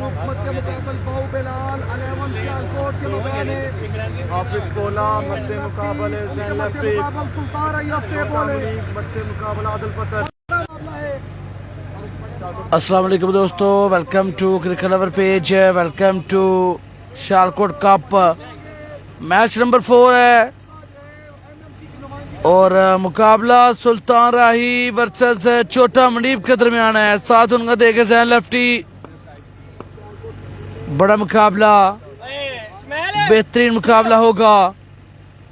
मोहम्मद के मुकाबल बाऊ बिलाल 11 सियालकोट के मुकाबले हाफिज कोला मद्दे मुकाबले ज़ैन लफी सुल्तान अय्यूब के बोले मद्दे मुकाबला आदिल पत्थर। अस्सलाम वालेकुम दोस्तों, welcome to cricket lover page, welcome to Sialkot cup. Match number 4 है और मुकाबला सुल्तान राही वर्सेस छोटा मनीब के दरमियान है। साथ उनका देखे ज़ैन लेफ्टी। बड़ा मुकाबला, बेहतरीन मुकाबला होगा।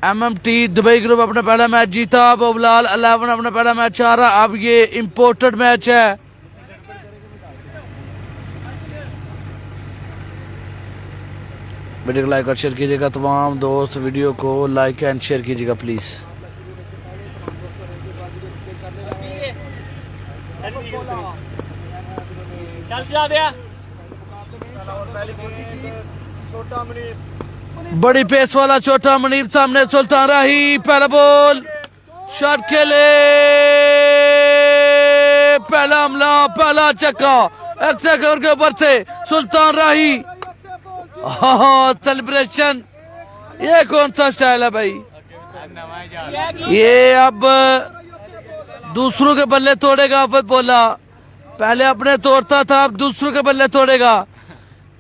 MMT दुबई ग्रुप अपना पहला मैच जीता, बोबलाल 11 अपना पहला मैच हारा। अब ये इम्पोर्टेड मैच है। वीडियो को लाइक और शेयर कीजिएगा, तमाम दोस्त वीडियो को लाइक एंड शेयर कीजिएगा प्लीज। बड़ी पेस वाला छोटा मनीब सामने सुल्तान राही। पहला बॉल शॉट खेले, पहला हमला, पहला चक्का एक्स्ट्रा कवर के ऊपर से सुल्तान राही। सेलिब्रेशन, ये कौन सा स्टाइल है भाई? ये अब दूसरों के बल्ले तोड़ेगा। फिर बोला पहले अपने तोड़ता था, अब दूसरों के बल्ले तोड़ेगा।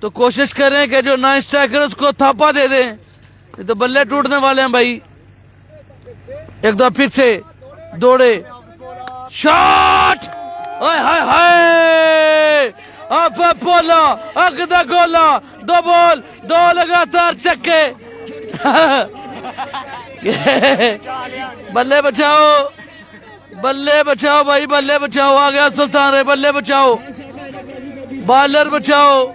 तो कोशिश करें कि जो नया स्ट्राइकर उसको थापा दे दें, ये तो बल्ले टूटने वाले हैं भाई। एक दो फिर से दौड़े, शॉट, हाय हाय हाय, अब बोला अगदा गोला, दो बॉल, दो लगातार चक्के। बल्ले बचाओ, बल्ले बचाओ भाई, बल्ले बचाओ। आ गया सुल्तान रे, बल्ले बचाओ, बॉलर बचाओ,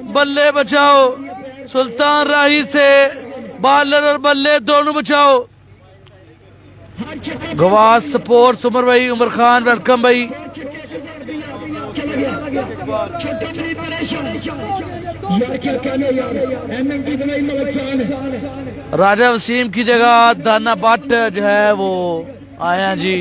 बल्ले बचाओ। सुल्तान राही से बॉलर और बल्ले दोनों बचाओ। गवास स्पोर्ट्स उमर भाई, उमर खान वेलकम भाई। राजा वसीम की जगह दाना भट्ट जो है वो आया जी।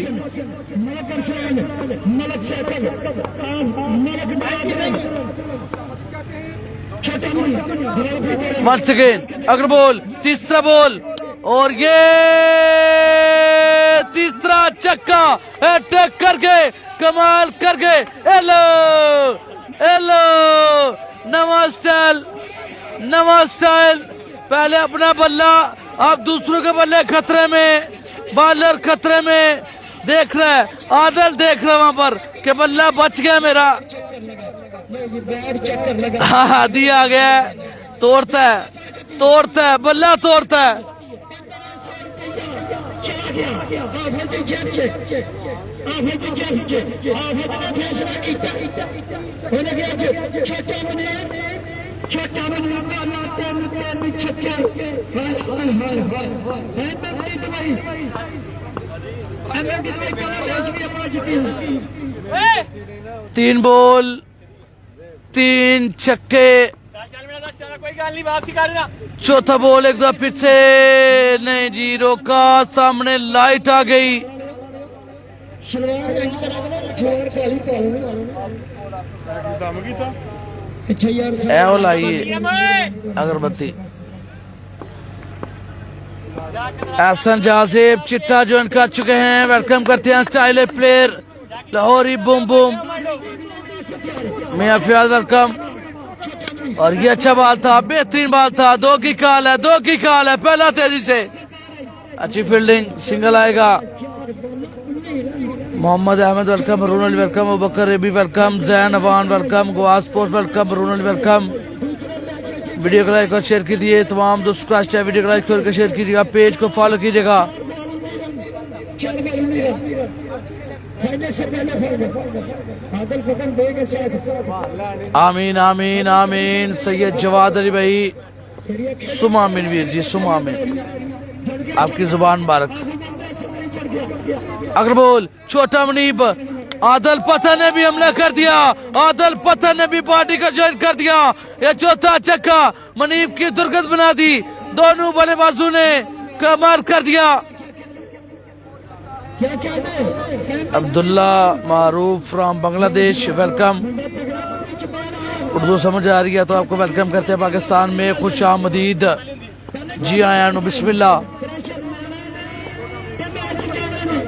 वंस अगेन अगर बॉल, तीसरा बॉल और ये तीसरा चक्का अटैक करके कमाल करके। हेलो हेलो, नवा स्टाइल, नवा स्टाइल। पहले अपना बल्ला, अब दूसरों के बल्ले खतरे में, बॉलर खतरे में। देख रहा है आदल, देख रहा है वहां पर कि बल्ला बच गया मेरा। हाँ दिया गया, तोड़ता है, तोड़ता है, बल्ला तोड़ता है। तीन बॉल, तीन छक्के, चौथा बॉल एक दो फिर से नहीं जी, रोका। सामने लाइट आ गई। लाइए अगरबत्ती। एहसन जाजिब चिट्टा ज्वाइन कर चुके हैं, वेलकम करते हैं स्टाइल प्लेयर लाहौरी बूम बूम। मियां फयाज वेलकम। और ये अच्छा बाल था, बेहतरीन बाल था। दो की कॉल है, दो की कॉल है। पहला तेजी से अच्छी फील्डिंग, सिंगल आएगा। मोहम्मद अहमद वेलकम, रोनल वेलकम, अबूबकर रेबी वेलकम, जैन अवान वेलकम, गवास स्पोर्ट्स वेलकम, रोनल वेलकम। वीडियो को लाइक और शेयर कीजिए, तमाम दोस्तों का वीडियो को लाइक करके शेयर कीजिएगा, पेज को फॉलो कीजिएगा। आमीन आमीन आमीन। सैयद जवाद अली भाई, सुमा आमीन वीर जी, सुमा आमीन, आपकी जुबान मुबारक। अगर बोल छोटा मनीब, आदल पत्थर ने भी हमला कर दिया, आदल पत्थर ने भी पार्टी को ज्वाइन कर दिया। यह चौथा चक्का मनीब की दुर्गत बना दी। दोनों बल्लेबाजों ने कमाल कर दिया। अब्दुल्ला मारूफ फ्रॉम बांग्लादेश वेलकम। उर्दू समझ आ रही है तो आपको वेलकम करते हैं पाकिस्तान में, खुश आमदीद। जी आया नो बिस्मिल्लाह।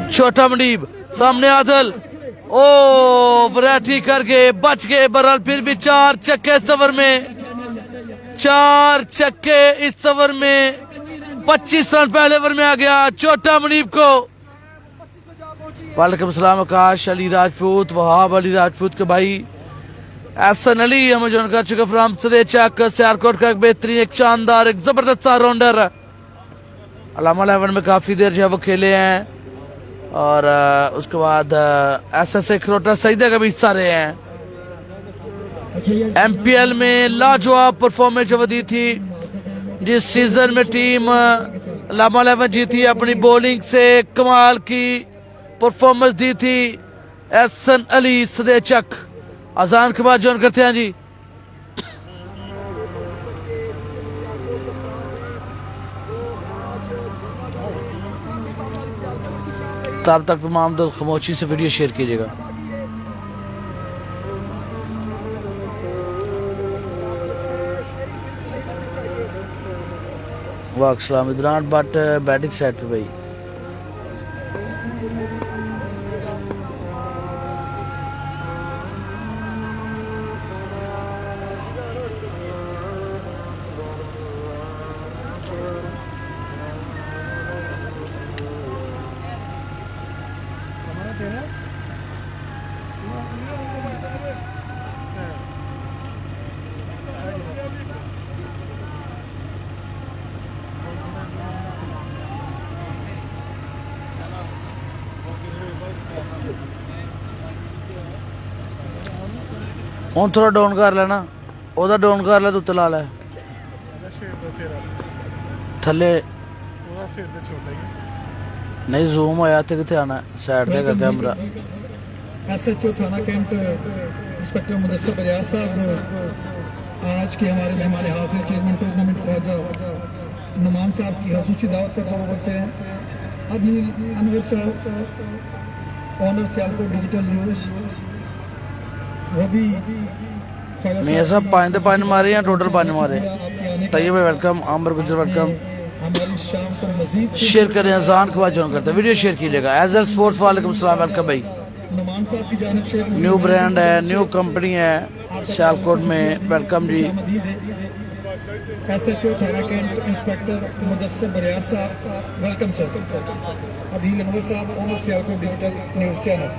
छोटा मंडीब सामने आदल, ओ वैरायटी करके बच गए, बहरहाल फिर भी 4 छक्के इस ओवर में, 4 छक्के इस ओवर में। 25 रन पहले ओवर में आ गया छोटा मंडीब को। वालेकुम सलाम आकाश अली राजपूत, वहाब अली राजपूत के भाई एहसन अली हमें ज्वाइन कर चुके फ्राम सदे चक सियालकोट का एक बेहतरीन, एक शानदार, एक जबरदस्त ऑलराउंडर। अलामा 11 में काफी देर जो है वो खेले हैं और उसके बाद एसएसए खरोटा सईदा का भी हिस्सा रहे हैं। एमपीएल में लाजवाब परफॉर्मेंस जो दी थी, जिस सीजन में टीम अलामा 11 जीती, अपनी बॉलिंग से कमाल की परफॉर्मेंस दी थी एहसन अली सदे चक। अजान के बाद ज्वाइन करते हैं जी। तब तक तमाम दोस्त खामोशी से वीडियो शेयर कीजिएगा। वाकसलाम इधरान बट बैटिंग साइड पे भाई। ਹੁਣ थोड़ा डाउन कर लेना, ओदा डाउन कर ले, तू तला ले थले नहीं जूम होया थे किथे आना साइड पे का कैमरा। एसएचओ थाना कैंट इंस्पेक्टर मुदस्सिर बजाज साहब, आज के हमारे मेहमान हाजिर चेयरमैन टूर्नामेंट ख्वाजा नुमान साहब की खसूसी दावत पर पहुंचे हैं। अदील अनवर साहब ऑनर सियालकोट डिजिटल न्यूज, वो भी मैं सब 5 मारे या टोटल 5 मारे। तैयब वेलकम, आमर गुजर वेलकम। हमारी शाम को मजीद शेयर करें, अजान के बाद ज्वाइन करते हैं, वीडियो शेयर कीजिएगा। एजल स्पोर्ट्स वालेकुम सलाम वेलकम भाई। नुमान साहब की जानिब से न्यू ब्रांड है, न्यू कंपनी है सियालकोट में, वेलकम जी। एसएचओ थाना कैंट इंस्पेक्टर मुदस्सिर बजाज साहब, वेलकम सर। अदील अनवर साहब owner Sialkot digital news channel.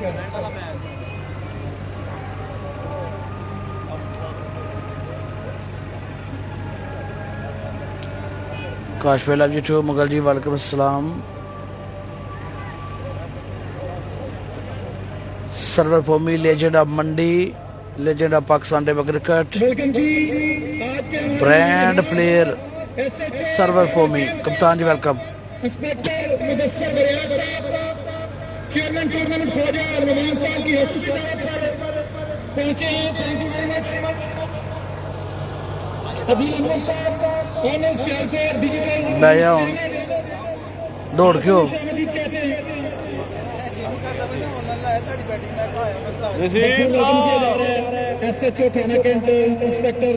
काशफेला जी टू मुगल जी वालेकुम अस्सलाम। सर्वर फॉर्मी legend of Mandi, legend of Pakistan day cricket, welcome जी। आज के ब्रांड प्लेयर सर्वर फॉर्मी, कप्तान जी वेलकम। इंस्पेक्टर मुदस्सिर बजाज साहब, चेयरमैन टूर्नामेंट ख्वाजा नुमान साहब की खसूसी दावत पर पहुंचे हैं। Thank you very much. Adeel Anwar साहब ऑनर सियालकोट डिजिटल मैं हूँ दौड़ क्यों एसएचओ थाना कैंट इंस्पेक्टर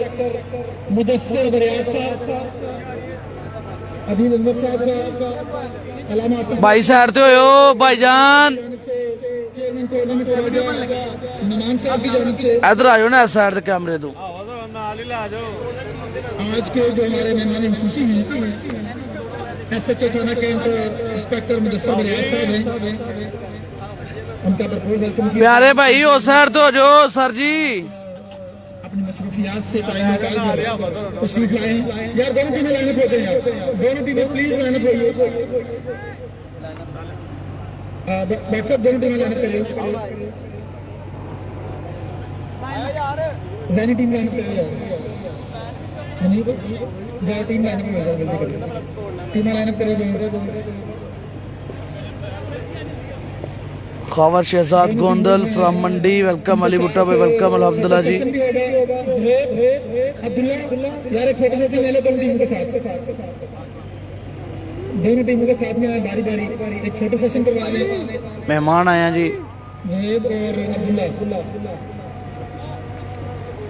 मुदस्सिर बजाज साहब, अदील अनवर साहब का अलामा भाई साइड ते होयो भाईजान, चेयरमैन टूर्नामेंट ख्वाजा नुमान साहब की जानिब से इधर आयो ना साइड ते कैमरे तो। आज के जो हमारे मेहमान खुशी हैं एसएचओ थाना कैंट इंस्पेक्टर मुदस्सिर बजाज साहब हैं, उनका भरपूर वेलकम किया। प्यारे भाई हो साइड तो जो सर जी अपनी मसरूफियात से टाइम निकाल कर तशरीफ लाए। यार दोनों टीमें लाइनअप हो जाए, दोनों टीमें प्लीज लाइनअप होइए। व्हाट्सएप दोनों टीमें लाइनअप करिए, जैनी टीम लाइनअप करिए, टीम लाइनअप हो जाए जल्दी करिए, टीमें लाइनअप करिए। खबर शहजाद गोंदल फ्रॉम मंडी, वेलकम। अली भुट्टा भाई वेलकम, अल्हम्दुलिल्लाह जी। अब्दुल्ला यार एक छोटे छोटे ले लो दोनों टीमों के साथ, दोनों टीमों के साथ में बारी बारी एक छोटा सेशन करवा ले। मेहमान आए हैं जी। जुनेद और अब्दुल्ला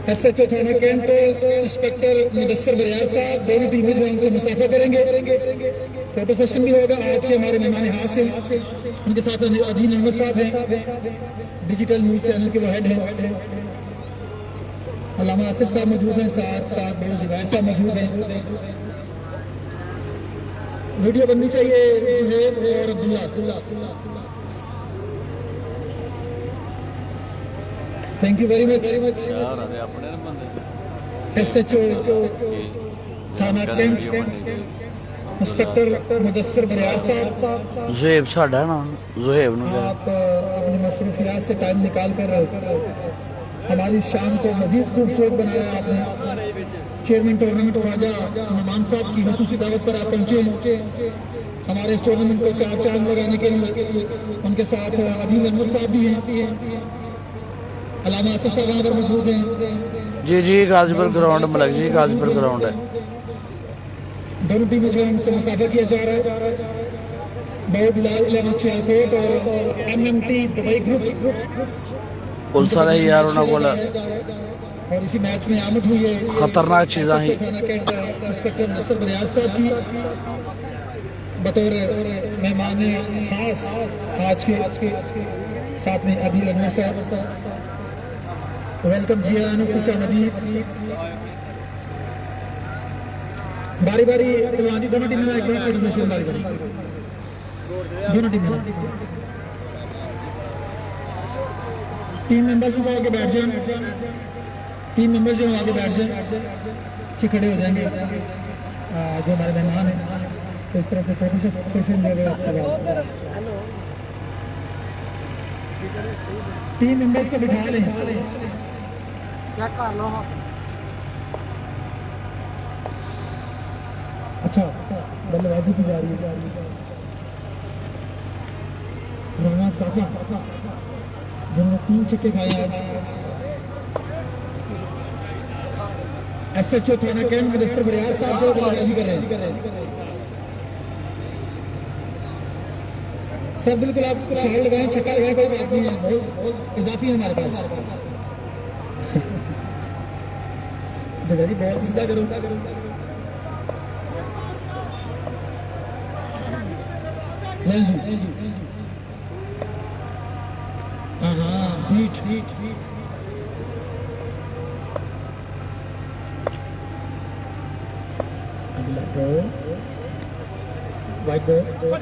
SHO थाना कैंट इंस्पेक्टर मुदस्सर बरियार साहब, दोनों टीमें जो हमसे मुसाफा करेंगे। फोटो सेशन भी होगा। आज के हमारे मेहमान हाथ से उनके साथ अदील अहमद साहब हैं, डिजिटल न्यूज चैनल के वो हेड हैं। अल्लामा आसिफ साहब मौजूद हैं, साथ साथ बहुत जुबैर साहब मौजूद हैं। वीडियो बननी चाहिए जुबैर और Abdullah. Thank you very much. SHO थाना कैंट इंस्पेक्टर मुदस्सर बरियार साहब, जुहेब साडा ना, जुहेब नु आप अपनी मसरूफियात से टाइम निकाल कर हमारी शाम को मजीद खूबसूरत बनाया आपने। चेयरमैन टूर्नामेंट ख्वाजा नुमान साहब की खसूसी दावत पर आप पहुंचे। हमारे इस टूर्नामेंट को चार चांद लगाने के लिए उनके साथ अदील अहमद साहब भी हैं, अल्लामा आसिफ साहब यहाँ पर मौजूद हैं। जी गाजीपुर ग्राउंड मलक जी, गाजीपुर ग्राउंड है। दोनों टीमें जो हमसे मुसाफा किया जा रहा है। बहु बिलाल 11 सियालकोट और MMT दुबई ग्रुप पुलिस वाले यार उन्होंने बोला और इसी मैच में आमद हुई है खतरनाक चीज़ा ही। इंस्पेक्टर मुदस्सर बरियार साहब की बतौर मेहमान खास आज के साथ में अदील अहमद साहब। वेलकम जी आना, खुश आमदीद। बारी बारी पहलवान जी दोनों टीमें एक बार फोटो सेशन बारी बारी दोनों टीमें। टीम मेंबर्स जो आगे बैठ जाए, टीम मेंबर्स जो आगे बैठ जाए, पीछे खड़े हो जाएंगे जो हमारे मेहमान हैं। तो इस तरह से फोटो सेशन जो है टीम मेंबर्स को बिठा लें। अच्छा बल्लेबाजी की जा रही है। राना काका जिन्होंने 3 छक्के खाए आज। SHO थाना कैंट मुदस्सर बरियार साहब जो बल्लेबाजी कर रहे हैं। सर बिल्कुल आप शॉट लगाएं, छक्का लगाएं, कोई बात नहीं है, बहुत इजाफी है हमारे पास। जगह जी बहुत सीधा करो। जी हाँ बीट अगला बॉल वाइट बॉल।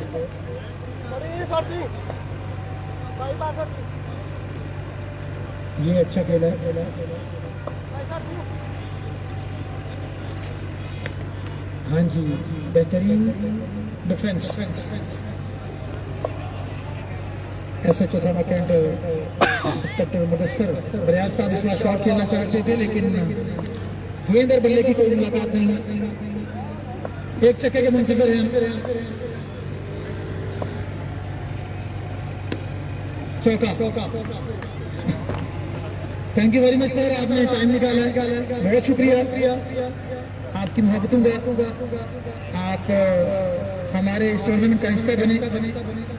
ये अच्छा खेला है। हाँ जी बेहतरीन डिफेंस। SHO थाना कैंट इंस्पेक्टर मुदस्सर बरियार साहब इस बार शॉट खेलना चाहते थे लेकिन गेंद और बल्ले की कोई मुलाकात नहीं। एक छक्के के मुंतजर हैं। चौका। Thank you very much sir, आपने टाइम निकाला है, बहुत शुक्रिया आपकी मोहब्बतों का। आप हमारे इस टूर्नामेंट का हिस्सा बने।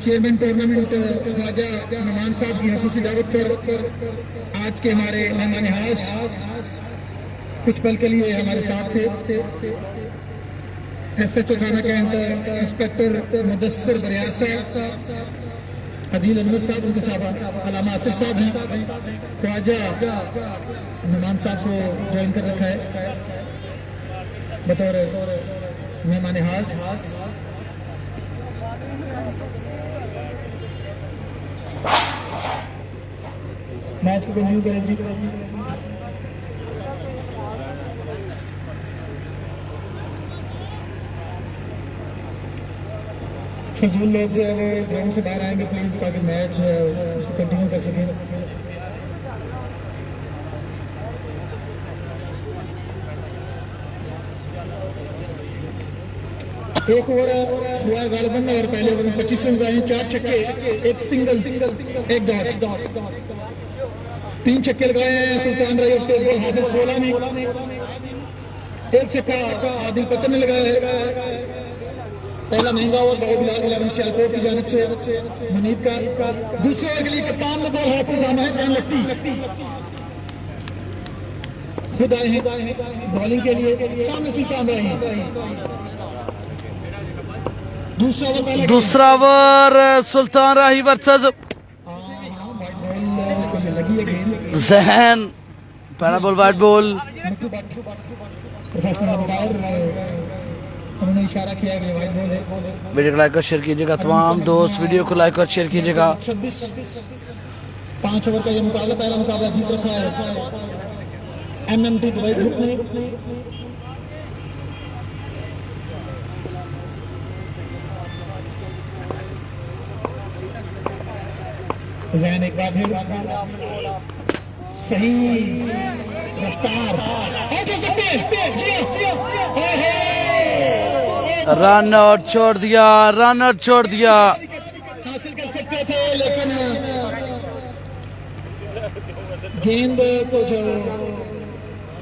चेयरमैन टूर्नामेंट ख्वाजा नुमान साहब की खसूसी दावत पर आज के हमारे मेहमान हाश कुछ पल के लिए हमारे साथ थे। SHO थाना कैंट इंस्पेक्टर मुदस्सर बरियार साहब, अदील अहमद साहब, उनके साथ अल्लामा आसिफ साहब हैं। ख्वाजा नुमान साहब को ज्वाइन कर रखा है बतौर मेहमान हास। मैच को कंटिन्यू करें जी। फिजूल लोग जो है वो ग्राउंड से बाहर आएंगे प्लीज, ताकि मैच जो है उसको कंटिन्यू कर सकें। एक ओवर हुआ गालिबन और पहले ओवर में 25 रन आए, 4 छक्के, एक सिंगल, एक डॉट, 3 छक्के लगाए हैं सुल्तान रही और टेबल हाफिज बोला ने, एक छक्का आदिल पतन ने लगाया है। पहला महंगा ओवर बाबू बिलाल 11 सियालकोट की जानिब से मुनीब का। दूसरे ओवर के लिए कप्तान ने बॉल हाथ में थामा है जैन लट्टी। खुद आए हैं बॉलिंग के लिए। सामने सुल्तान रही है। दूसरा ओवर सुल्तान राही वर्सेस जहन। पहला ball white ball. Professional umpire उन्होंने इशारा किया कि वाइट बॉल है। वीडियो को लाइक और शेयर कीजिएगा तमाम दोस्त, वीडियो को लाइक और शेयर कीजिएगा। 5 ओवर का ये मुकाबला, पहला मुकाबला जीत रखा है MMT दुबई ग्रुप ने। जहन एक बार फिर सही रफ्तार रन आउट छोड़ दिया, रन आउट छोड़ दिया। हासिल कर सकते थे लेकिन गेंद को जो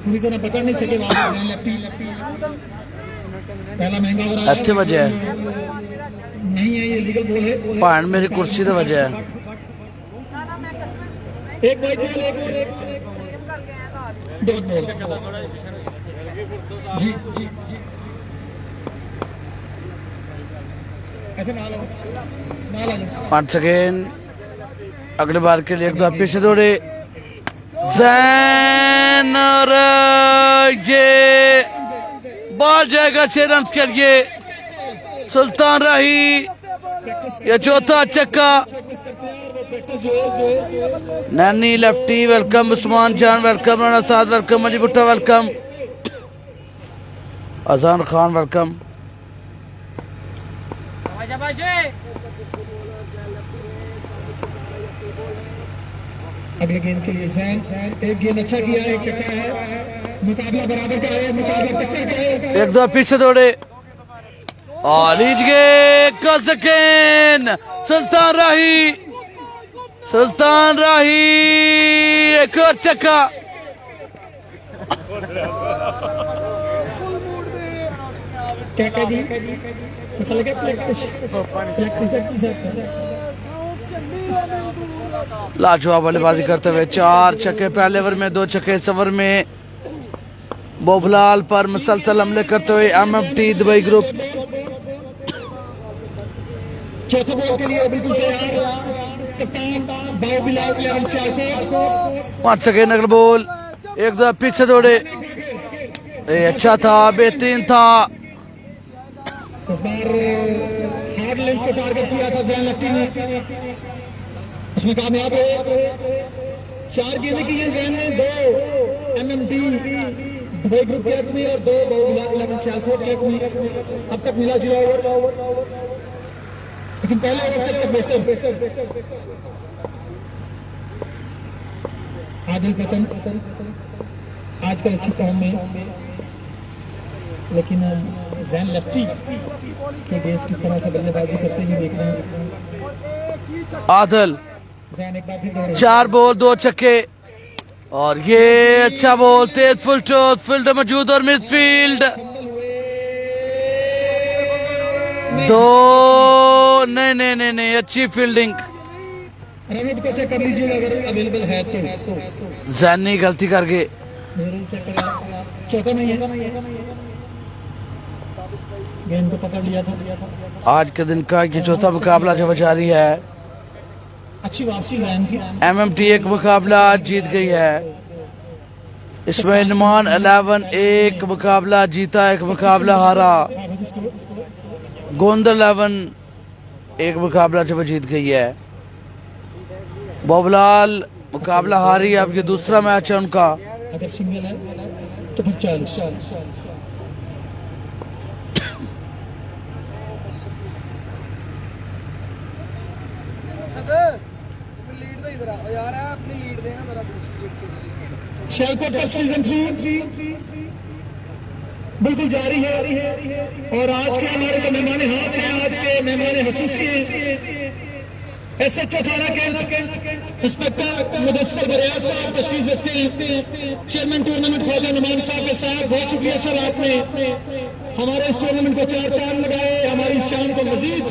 पूरी तरह पकड़ नहीं सके। लेफ्टी पहला महंगा हो रहा है। अच्छी वजह है नहीं है, ये लीगल बॉल है। भाण मेरी कुर्सी तो वजह है। एक वाइट बॉल, एक डॉट बॉल। जी जी ऐसे ना लो। वंस अगेन अगले बार के लिए एक दो पीछे दौड़े जैन और ये बॉल जाएगा 6 रन के लिए। सुल्तान राही ये चौथा छक्का। नैनी लेफ्टी वेलकम, उस्मान जान वेलकम, राना साद वेलकम, मजी भुट्टा वेलकम, अजान खान वेलकम। अगले गेंद के लिए जैन एक गेंद अच्छा किया, एक छक्का है। मुकाबला बराबर का है, मुकाबला टक्कर का है। एक दो पीछे दौड़े और लीज गए कजकेन। सुल्तान राही, सुल्तान राही एक और छक्का। क्या कह दी पता लगा? प्रैक्टिस लाजवाब बल्लेबाजी करते हुए 4 छक्के पहले ओवर में, 2 छक्के इस ओवर में। बोबलाल पर मुसलसल हमले करते हुए MMT दुबई ग्रुप। चौथे बॉल के लिए बिल्कुल तैयार कप्तान बाहुबिलाल 11 सियालकोट। 5 सेकेंड अगला बॉल, एक दो पीछे दौड़े। अच्छा था, बेहतरीन था। इस बार हार्ड लेंथ को टारगेट किया था जैन लेफ्टी ने, उसमें कामयाब है। 4 गेंदें की हैं जैन ने, 2 MMT दुबई ग्रुप के हक में और 2 बाहुबिलाल 11 सियालकोट के हक में। अब तक मिला जुला ओवर, लेकिन पहले ओवर से तक बेहतर। आदिल पतन आजकल अच्छी फॉर्म में, लेकिन जैन लेफ्टी के देश किस तरह से बल्लेबाजी करते हुए देख रहे हैं। आदिल जैन एक बार फिर दौड़े। 4 बॉल 2 छक्के और ये अच्छा बॉल, तेज फुल टॉस, फील्डर मौजूद और मिडफील्ड 2। नहीं, अच्छी फील्डिंग। रनआउट को चेक कर लीजिएगा अगर अवेलेबल है तो। जैन ने गलती कर गए, जरूर चेक करें। चौका नहीं है, गेंद को पकड़ लिया था। आज के दिन का ये चौथा मुकाबला जो जारी है। अच्छी वापसी लाइन की। MMT एक मुकाबला जीत गई है। इसमें नुमान 11 एक मुकाबला जीता, एक मुकाबला हारा। गोंद 11 एक मुकाबला जो जीत गई है। बोबलाल मुकाबला हारी, अब ये दूसरा मैच है उनका। अगर सिंगल है तो फिर 40। सियालकोट कप सीजन 3 बिल्कुल जारी है और आज के हमारे जो मेहमान हास हैं, आज के मेहमान हसूसी हैं SHO थाना कैंट इंस्पेक्टर मुदस्सिर बरियात साहब तशरीफ रखते हैं। चेयरमैन टूर्नामेंट ख्वाजा नुमान साहब के साथ बहुत शुक्रिया सर, आपने हमारे इस टूर्नामेंट को 4 चांद लगाए, हमारी इस शाम को मजीद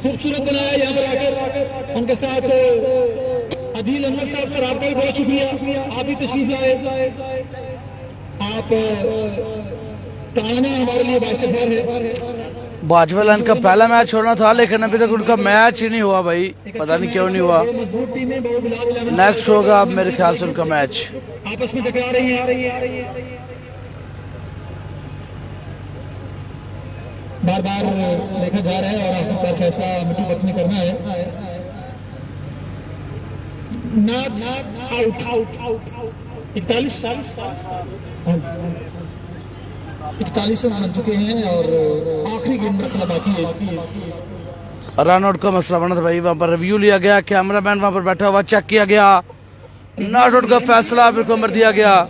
खूबसूरत बनाया। यहाँ पर आकर उनके साथ आदिल अनवर साहब, सर आपका भी बहुत शुक्रिया, आप भी तशरीफ लाए। आप ताना हमारे लिए बाइसफर है। बाजवा लाइन का पहला मैच होना था, लेकिन अभी तक उनका मैच ही नहीं हुआ भाई, पता नहीं क्यों नहीं हुआ। मजबूत टीमें बहुत बिलावल नेक्स्ट होगा अब मेरे ख्याल से उनका मैच। आपस में टकरा रही है। बार बार देखा जा रहा है और आखिरकार फैसला मिट्टी वक्त ने करना है। नॉट आउट 41 रन बन चुके हैं और आखिरी गेंद रखना बाकी है। रन आउट का मसला बना था भाई, वहां पर रिव्यू लिया गया, कैमरामैन वहां पर बैठा हुआ, चेक किया गया, नॉट आउट का फैसला बिल्कुल कर दिया गया।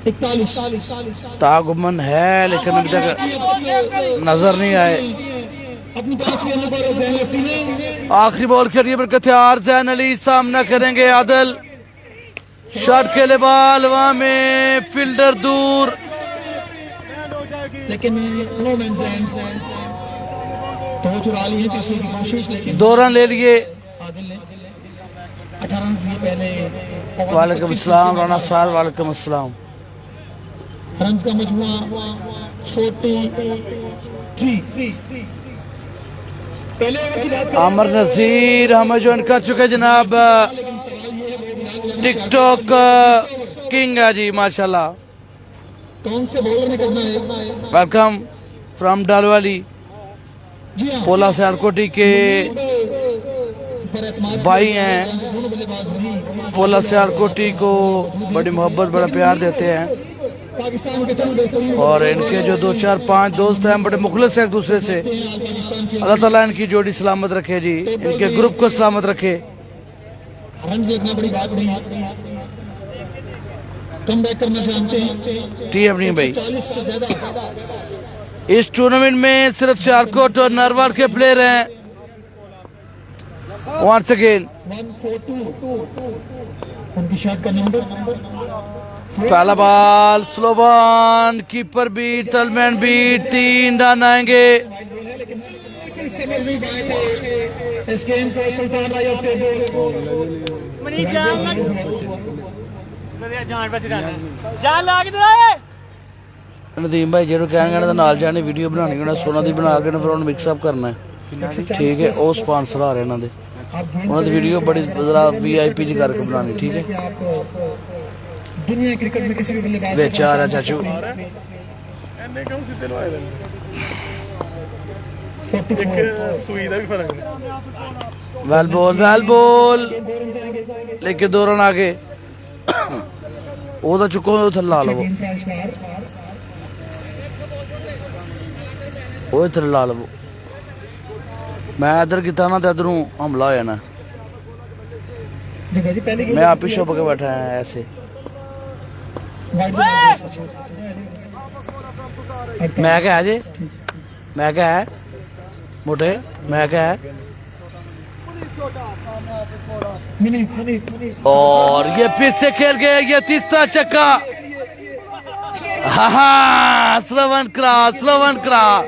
41 तागुमन है लेकिन अभी तक नजर नहीं आए। अपनी पास गेंदों पर जैन लेफ्टी ने आखिरी बॉल के लिए बरकतियार जैन अली सामना करेंगे आदल। शॉट खेले बॉल वहां में, फील्डर दूर, लेकिन नो मैन लैंड तो चुरा ली है तीसरे की कोशिश, लेकिन 2 रन ले लिए। आदिल ने 18 रन से पहले वालेकुम अस्सलाम राना साहब, वालेकुम अस्सलाम। रन का मजमुआ 43। पहले ओवर की बात करें आमर नजीर हमें ज्वाइन कर चुके जनाब, टिकटॉक किंग है जी माशाल्लाह। कौन से बॉलर ने करना है। Welcome from डालवाली। जी हाँ, पोला सियालकोटी के पर एतमाद भाई हैं। दोनों बल्लेबाज नहीं पोला सियालकोटी को बड़ी मोहब्बत बड़ा प्यार देते हैं पाकिस्तान के चंद बेहतरीन और इनके जो 2 4 5 दोस्त हैं बड़े मुखलिस हैं एक दूसरे से। पाकिस्तान के अल्लाह ताला इनकी जोड़ी सलामत रखे जी, इनके ग्रुप को सलामत रखे। रन देखना बड़ी बात नहीं है, कम बैक करना जानते हैं। टी अपनी भाई 40 से ज्यादा इस टूर्नामेंट में सिर्फ सियालकोट और नरवार के प्लेयर हैं। वंस अगेन 142 उनकी शॉट का नंबर। पहला ball slow ball, keeper beat, तलमैन बीट, 3 रन आएंगे। समझ नहीं पाए थे इस गेम को सुल्तान राय ऑफ टेबल जान लाग दे नदीम भाई जो कहेंगे ना नाल जाने वीडियो बनानी होना सोना दी बना के फिर मिक्सअप करना है, ठीक है। वो स्पॉन्सर आ रहे हैं उन्होंने, उन्होंने वीडियो बड़ी जरा VIP जी करके बनानी, ठीक है। दुनिया क्रिकेट में किसी भी बल्लेबाज बेच आ रहा चाचू। 44 वेल बॉल लेके 2 रन आगे। वो तो चुको थल्ले ला लवो, गेंद का इस्तेमाल वो थल्ले ला लवो। मैं इधर किता ना तो इधरों हमला हो जाना। जी पहले मैं आप ही शोप के बैठा है ऐसे। मैं क्या है जी, मैं क्या है मोटे, मैं क्या है। और ये फिर से खेल गए, ये तीसरा चक्का। हाँ स्लो वन करा।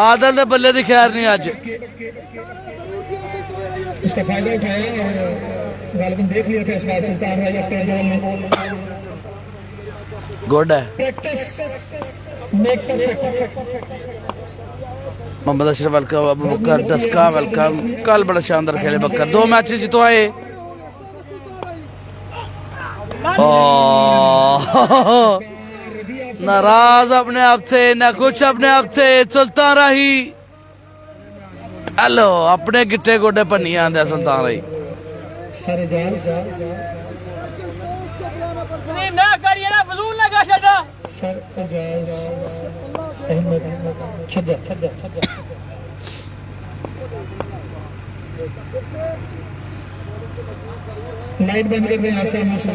आदल ने बल्ले दी खैर नहीं आज। इसका फायदा उठाया और गालिबन देख लिया था इस बार सुल्तान राय ऑफ टेबल ने। गुड है practice make perfect. Mohammad Ashraf welcome, Abu Bakar Daska welcome. कल बड़ा शानदार खेले बकर, 2 मैच जितवाए। नाराज अपने आप से, ना कुछ अपने आप से। सुल्तान राही हेलो अपने गिट्टे गोडे भन्नी आंदा सुल्तान राही। सारे जाल ना करिए ना फजूल लगा छड़ा सर फजाज अहमद छज्जा लाइट बंद कर दें यहाँ सामने से।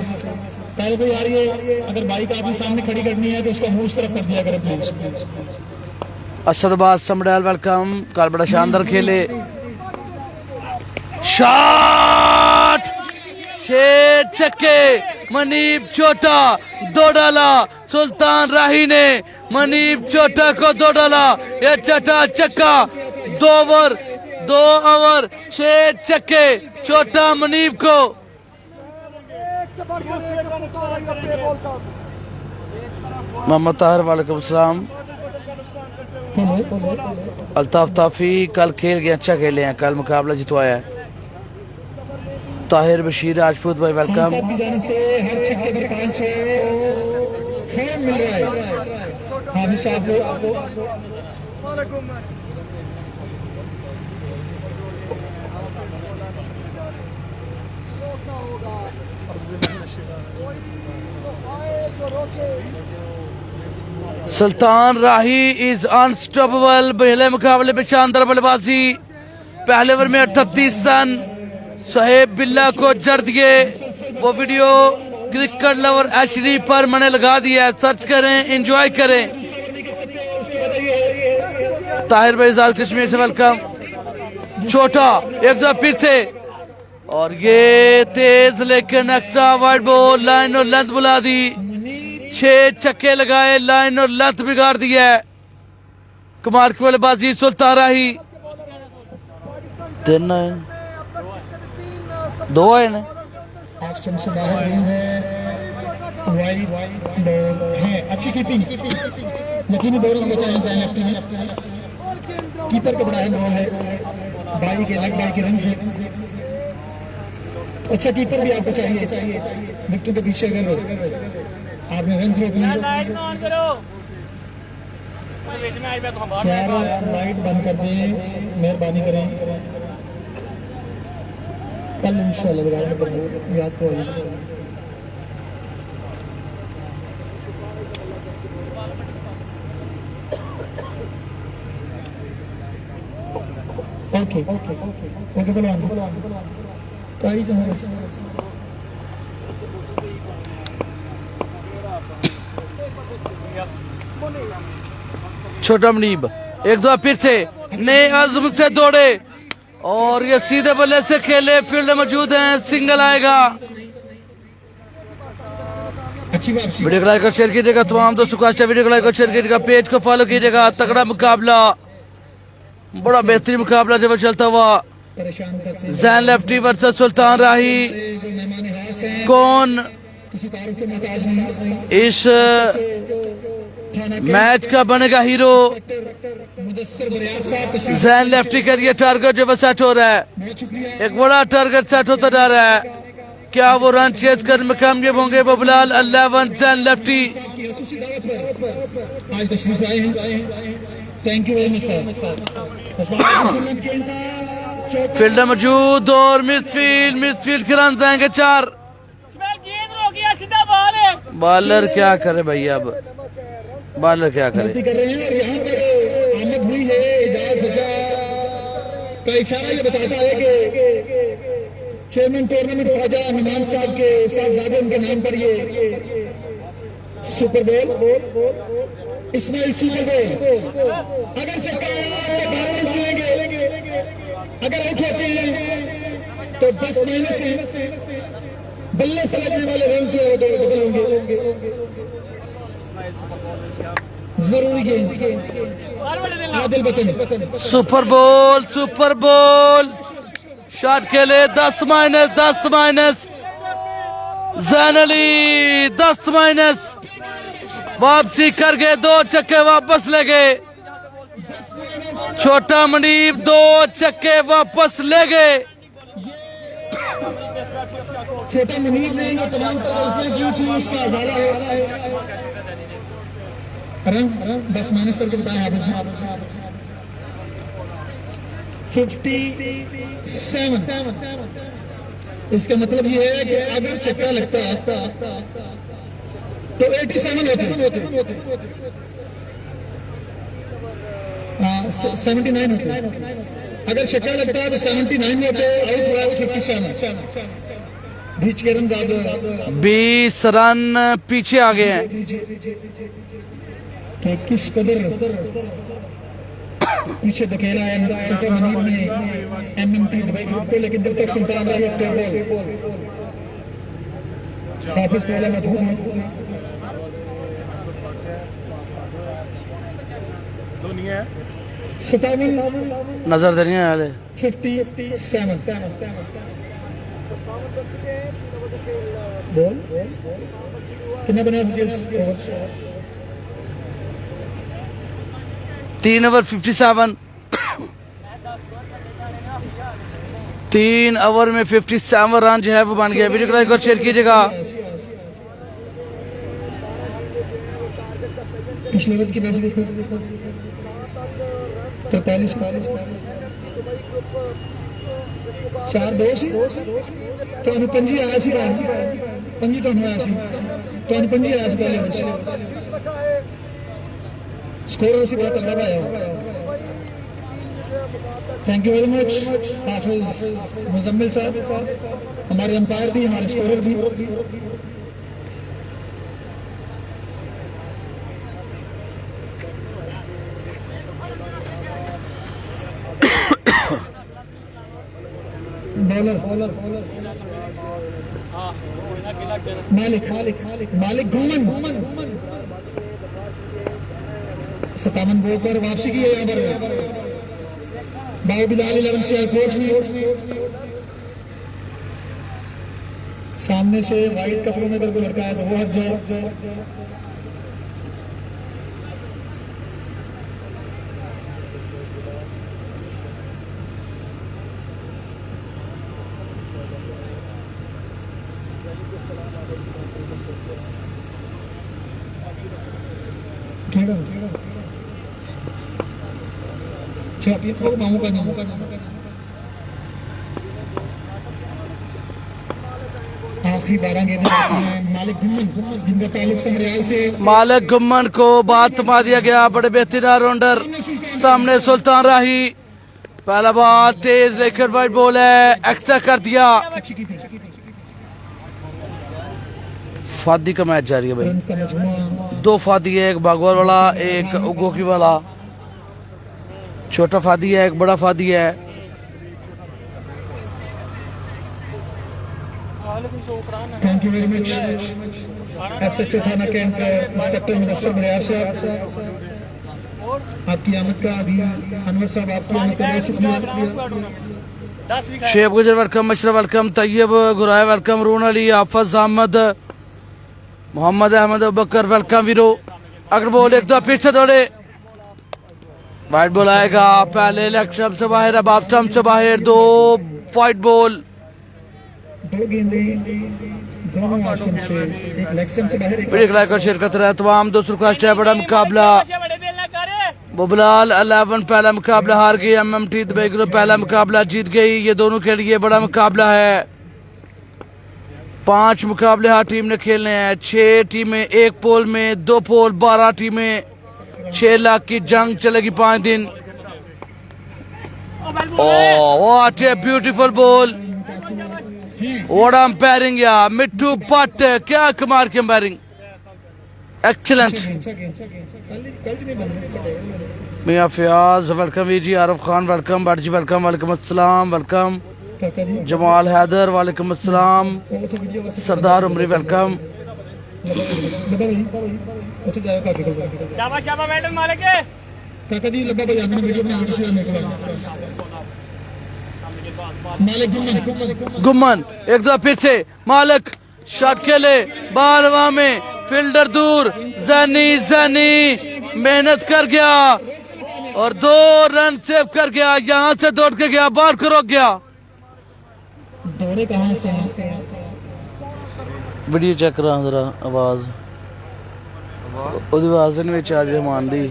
पहले तो यार ये अगर बाइक आपने सामने खड़ी करनी है तो उसका मुंह उस तरफ कर दिया करें प्लीज। असदबाद समड़ैल वेलकम, कल बड़ा शानदार खेले। शॉट 6 छक्के, मनीब छोटा 2 डाला। सुल्तान राही ने मनीब छोटा को 2 डाला। ये छठा चक्का, 2 ओवर 6 छक्के छोटा मनीब को। से बढ़ के अपने बॉल का मोहम्मद ताहिर वालेकुम सलाम। अल्ताफ ताफी कल खेल गए, अच्छा खेले हैं, कल मुकाबला जितवाया है। ताहिर बशीर राजपूत भाई वेलकम। साहब की जानिब से हर छक्के पर 500 फॉर्म मिल रहा है हाफिज साहब को। सुल्तान राही इज अनस्टॉपेबल। पहले मुकाबले में शानदार बल्लेबाजी, पहले ओवर में 38 रन सोहेब बिल्ला को जड़ दिए। वो वीडियो क्रिकेट लवर HD पर मैंने लगा दिया है, सर्च करें, एंजॉय करें। ताहिर भाई आजाद कश्मीर से वेलकम। छोटा एक दफा फिर से, और ये तेज लेकिन एक्स्ट्रा वाइड बॉल, लाइन और लेंथ बुला दी। 6 छक्के लगाए, लाइन और लेंथ बिगाड़ दिया है। कमाल की बल्लेबाजी सुल्तान राही। 3 है, 2 है ना, ऑप्शन से बाहर नहीं है, वाइड बॉल है, अच्छी कीपिंग, यकीनी 2 रन बचाए हैं लेफ्टी में। कीपर का बड़ा है बॉल है, बाई के लग बाई के रन से। अच्छा कीपर भी आपको चाहिए, विकेट के पीछे अगर आपने रन रोक लिए। लाइट ऑन करो, बीच में आई बैक हम यार लाइट बंद कर दें, मेहरबानी करें। कल इंशाल्लाह लगाएंगे, पर याद को ओके ओके ओके बोलो कई जगह से छोटा मनीब एक दो फिर से नए अज़्म से दौड़े और ये सीधे बल्ले से खेले, फील्ड मौजूद हैं, सिंगल आएगा। अच्छी बात। वीडियो को लाइक और शेयर कीजिएगा, तमाम दोस्तों को अच्छा वीडियो को लाइक और शेयर कीजिएगा, पेज को फॉलो कीजिएगा। तगड़ा मुकाबला, बड़ा बेहतरीन मुकाबला जब चलता हुआ। परेशान करते जैन लेफ्टी वर्सेस सुल्तान राही, जो मेहमान हास हैं कौन किसी तारीफ के मोहताज नहीं। इस मैच का बनेगा हीरो? मुदस्सिर बरियार साहब तशरीफ जैन लेफ्टी का ये टारगेट जो सेट हो रहा है, बहुत शुक्रिया। एक बड़ा टारगेट सेट होता जा रहा है। क्या वो रन चेज कर में कामयाब होंगे? बबलाल अल्लाह जैन लेफ्टी की खसूसी दावत पर आज तशरीफ लाए हैं, thank you very much sir. Fielder मौजूद और मिडफील्ड के रन जाएंगे 4। गेंद रोकी, सीधा बॉल है। बॉलर क्या करे भैया, अब बॉलर क्या करे? गलती कर रहे हैं और यहाँ पर आमद हुई है इजाज सजा का इशारा ये बताता है कि चेयरमैन टूर्नामेंट ख्वाजा नुमान साहब के साहबजादे उनके नाम पर ये सुपर बोल इस्माइल सुपर बोल। अगर छक्का तो 12 रन मिलेंगे, अगर आउट होते हैं तो 10 माइनस है, बल्ले से लगने वाले रन जो है वो डबल होंगे। जरूरी गेंद आदिल बतन सुपर बॉल शॉट खेले, 10 माइनस। जैन अली 10 माइनस, वापसी कर गए, 2 छक्के वापस ले गए। छोटा मनीब 2 छक्के वापस ले गए। छोटा मुनीब ने जो तमाम गलतियां की थी उसका हवाला है। रन 10 माइनस करके बताएं हाफिज साहब। 57। इसका मतलब ये है कि अगर छक्का लगता तो 87 होते, 79 होते। अगर छक्का लगता है तो 79 होते, आउट हुआ है 57। बीच के रन ज्यादा, 20 रन पीछे आ गए हैं। कि किस कदर पीछे धकेला है छोटे मनीब ने MMT दुबई ग्रुप को, लेकिन जब तक सुल्तान राही हाफिज पहले मौजूद है। दुनिया 57 नजर देनी है 57 बॉल कितना बना ओवर 3 ओवर 57, 3 ओवर में 57 रन जो है वो बन गया। वीडियो को लाइक और शेयर कीजिएगा। पिछले ओवर की मैच देखो 43 4-2 ਸੀ ਤੁਹਾਨੂੰ ਪੰਜੀ ਆਇਆ ਸੀ ਪੰਜੀ ਤੁਹਾਨੂੰ ਆਇਆ ਸੀ ਪੰਜੀ ਆਇਆ ਸੀ ਪਹਿਲੇ ਵਿੱਚ स्कोर उसी बहुत तगड़ा आया। थैंक यू वेरी मच हाफिज मुजम्मिल साहब, हमारे अंपायर भी, हमारे स्कोरर भी। बॉलर मालिक गुमन 57 बॉल पर वापसी की है यहाँ पर बाबू बिलाल 11 से कोर्ट में सामने से वाइट कपड़ों में अगर कोई लड़का है तो वो हट जाए। आखिरी 12 गेंदें मालिक गुम्मन जिनका ताल्लुक समरियाल से। मालिक गुम्मन को बात थमा दिया गया। बड़े बेहतरीन ऑलराउंडर सामने सुल्तान राही। पहला बॉल तेज लेकर वाइड बॉल है, एक्स्ट्रा कर दिया। फादी का मैच जारी है भाई, 2 फादी है, एक बागवाल वाला एक उगोकी वाला। छोटा फादी है, एक बड़ा फादी है। Thank you very much SHO थाना कैंट इंस्पेक्टर मुदस्सिर बरियार साहब, आपकी आमद का आदि अनवर साहब आपकी आमद का बहुत शुक्रिया। शेब Gujjar welcome, Musharraf welcome, Tayyab Gurraya welcome, रून अली, हाफिज अहमद, मोहम्मद अहमद बकर वेलकम वीरो। अगर बॉल एक दो पीछे दौड़े, वाइड बॉल आएगा। पहले लेग स्टंप से बाहर, अब ऑफ स्टंप से बाहर। 2 वाइड बॉल, 2 गेंदें दोनों ऑफ स्टंप से, एक लेग स्टंप से बाहर। वीडियो लाइक और शेयर करते रहे तमाम दोस्तों का। बड़ा मुकाबला बुबलाल 11 पहला मुकाबला हार गई। MMT दुबई ग्रुप पहला मुकाबला जीत गई। ये दोनों के लिए बड़ा मुकाबला है। 5 मुकाबले हर टीम ने खेलने हैं। 6 टीमें एक पोल में, 2 पोल, 12 टीमें। 6 लाख की जंग चलेगी 5 दिन। What a beautiful ball, what umpiring या मिट्टू पट, क्या कमाल की अंपायरिंग, एक्सीलेंट। मियां फयाज वेलकम, वीजी आरिफ खान वेलकम, बाजी वेलकम, वालेकुम अस्सलाम वेलकम, जमाल हैदर वालेकुम अस्सलाम, सरदार उमरी वेलकम। शाबाश शाबाश मैडम मालिक काका जी लब्बा भाई आपने वीडियो में से निकला। मालिक गुम्मन एक दो फिर से मालिक शॉट खेले, बाल हवा में, फील्डर दूर, जनी मेहनत कर गया और 2 रन सेव कर गया। यहाँ से दौड़ के गया, बॉल को रोक गया। दौड़े कहाँ से? वीडियो चेक करा जरा, आवाज ਉਹਦੀ ਆਵਾਜ਼ ਨਹੀਂ ਵਿੱਚ ਆ ਰਹੀ ਰਹਿਮਾਨ ਦੀ।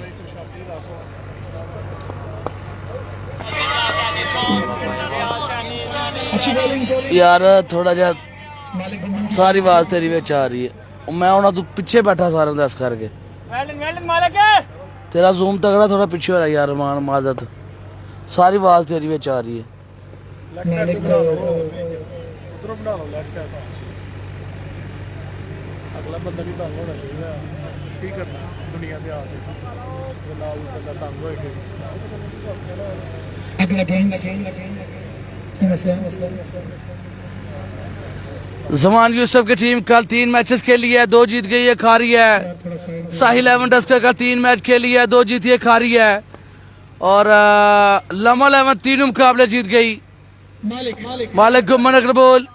अच्छी बॉलिंग यार थोड़ा ਜਿਹਾ ਸਾਰੀ ਆਵਾਜ਼ ਤੇਰੀ ਵਿੱਚ ਆ ਰਹੀ ਹੈ। मैं ਉਹਨਾਂ ਤੋਂ ਪਿੱਛੇ ਬੈਠਾ ਸਾਰਿਆਂ ਦਾ ਇਸ ਕਰਕੇ। वेल्डन मालिक तेरा जूम तगड़ा, थोड़ा पीछे हो रहा है यार रहमान माजत, सारी आवाज तेरी ਵਿੱਚ आ रही है। मालिक उधरों बना लो लेग साइड, अगला बंदा भी तंग होना चाहिए। की करना दुनिया पे आके ना उल्टा तंग होएगा। अगला गेंद मसला जमान यूसुफ की टीम कल 3 मैचेस खेली है, 2 जीत गई है, 1 हारी है। साहिल एवन डस्कर का 3 मैच खेली है, 2 जीती है, 1 हारी है। और लमा 11 3 मुकाबले जीत गई। मालिक गुम्मन अग्रबोल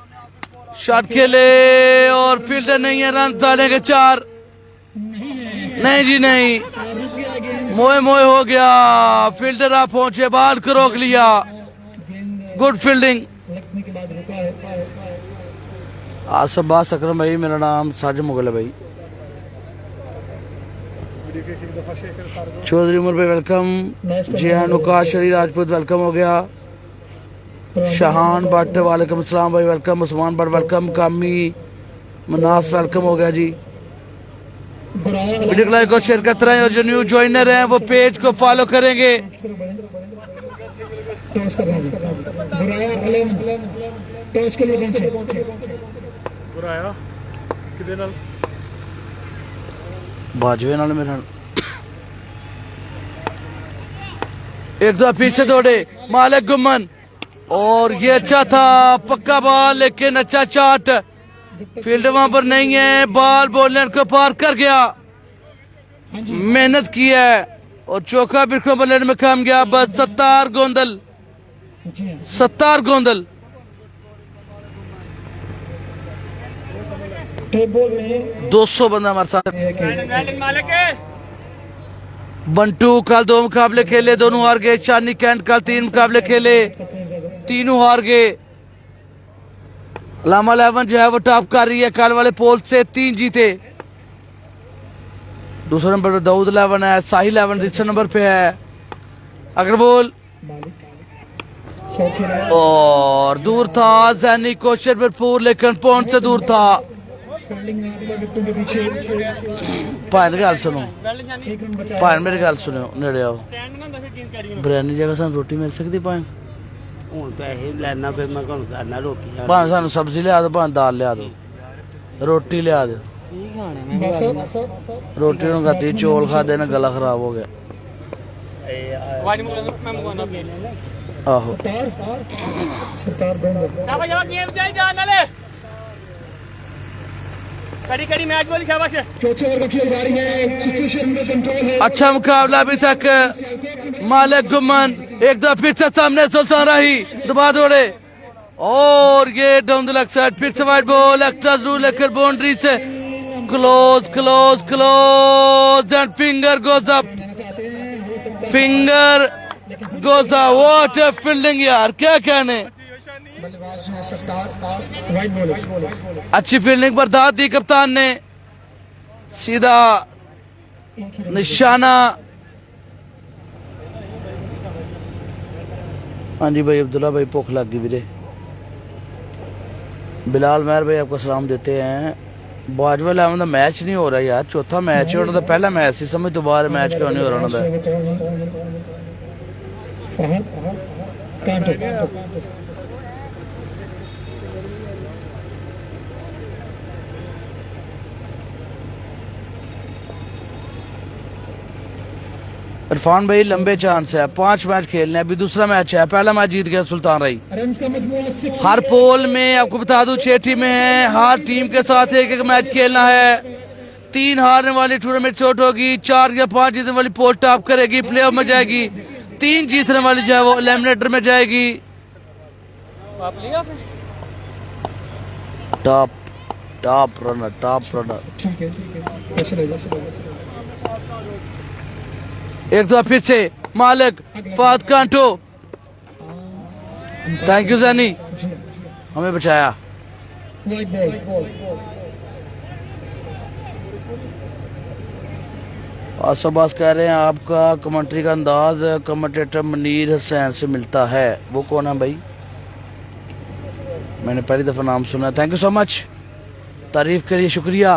शॉट खेले और फील्डर नहीं है, रन डालेंगे 4। नहीं जी नहीं, मोए मोए हो गया, फील्डर आप पहुंचे, बाल को रोक लिया। Good fielding. लगने के बाद रुका है। आसफ बास अकरम भाई, मेरा नाम साजिद मुगल है भाई। वीडियो के एक दफा शेयर कर सारे चौधरी उमर भाई वेलकम। जियान उकाश शरी राजपूत वेलकम हो गया। शाहान भट्ट वालेकुम अस्सलाम भाई वेलकम। उस्मान भट्ट वेलकम। कामी मनास वेलकम हो गया जी। वीडियो को लाइक और शेयर करते रहें, और जो न्यू ज्वाइनर हैं वो पेज को फॉलो करेंगे। टॉस कर रहे हैं। बुराया अलम टॉस के लिए पहुंचे। बुराया किदे नाल बाजवे नाल मेरे नाल। एक दो पीछे दौड़े मालिक गुम्मन, और ये अच्छा था, पक्का बॉल, लेकिन अच्छा चाट। फील्ड वहां पर नहीं है, बॉल बॉलर को पार कर गया। मेहनत की है और चौका बिल्कुल बल्ले में काम गया। बस 70 गोंदल, 70 गोंदल। टेबल में 200 बंदा हमारे साथ। वेल्डिंग मालिक बंटू कल 2 मुकाबले खेले, दोनों हार गए। चांदी कैंट कल 3 मुकाबले खेले, तीनों हार गए। लामा 11 जो है वो टॉप कर रही है, कल वाले पोल से 3 जीते। दूसरे नंबर पर दाऊद 11 है, साहिल 11 तीसरे नंबर पे है। अग्रबोल और दूर था, जैनी कोशिश भरपूर, लेकिन पॉइंट से दूर था। के पीछे भाई गल सुनो, वेल्डिंग जानी एक रन बचा। भाई मेरी गल सुनो, नेड़े आओ। स्टैंड ना दफे टीम कैरी बिरयानी जगह सानू रोटी मिल सकती भाई? ਹੁਣ ਪੈਸੇ ਲੈਣਾ ਫਿਰ ਮੈਂ ਤੁਹਾਨੂੰ ਕਰਨਾ ਰੋਟੀ भाई सानू सब्जी लिया दो, भाई दाल लिया दो, रोटी लिया दो। बस रोटी ਨੂੰ ਖਾਤੀ, ਚੌਲ ਖਾਦੇ ਨਾ, ਗਲਾ ਖਰਾਬ ਹੋ ਗਿਆ। वाड़ी में मैं मंगवाना पे आहो सत्तार गोंदल। शाबाश शाबाश, गेम चाहिए जान वाले। कड़ी कड़ी मैच बोली, शाबाश। चौथे ओवर का खेल जारी है, सिचुएशन में कंट्रोल है। अच्छा मुकाबला अभी तक। मालिक गुम्मन एक दो फिर से सामने, सुल्तान राही दबा दौड़े, और ये डाउन द लेग साइड, फिर से वाइड बॉल, एक्स्ट्रा रूल लेकर बाउंड्री से close close close, and finger goes up, finger goes up. What a fielding यार, क्या कहने। बल्लेबाज हैं सत्तार, वाइड बॉलर। अच्छी फील्डिंग पर दाद दी कप्तान ने, सीधा निशाना। हाँ जी भाई अब्दुल्ला भाई, भूख लग गई वीरे। बिलाल महर भाई आपको सलाम देते हैं। बाजवा 11 का मैच नहीं हो रहा यार, चौथा मैच है, उन्होंने तो पहला मैच सी, समझ तो बाहर मैच क्यों नहीं हो रहा उन्होंने। फहद कांटो इरफान भाई लंबे चांस है, 5 मैच खेलने, अभी दूसरा मैच है, पहला मैच जीत गया सुल्तान राही। रन का मजमूआ 6। हर पोल में आपको बता दूं 6 टीमें हैं, हर टीम के साथ एक एक मैच खेलना है। 3 हारने वाली टूर्नामेंट शॉर्ट होगी, 4 या 5 जीतने वाली पोल टॉप करेगी, प्ले ऑफ में जाएगी। 3 जीतने वाली जो है वो एलिमिनेटर में जाएगी। आप लिया फिर top top runner, top runner. ठीक है, ऐसे रह जा। एक दो फिर से मालिक फहद कांटो, थैंक यू जैनी, हमें बचाया। Wide ball. आसबास कह रहे हैं आपका कमेंट्री का अंदाज कमेंटेटर मनीर हुसैन से मिलता है, वो कौन है भाई? मैंने पहली दफा नाम सुना। थैंक यू सो मच, तारीफ के लिए शुक्रिया।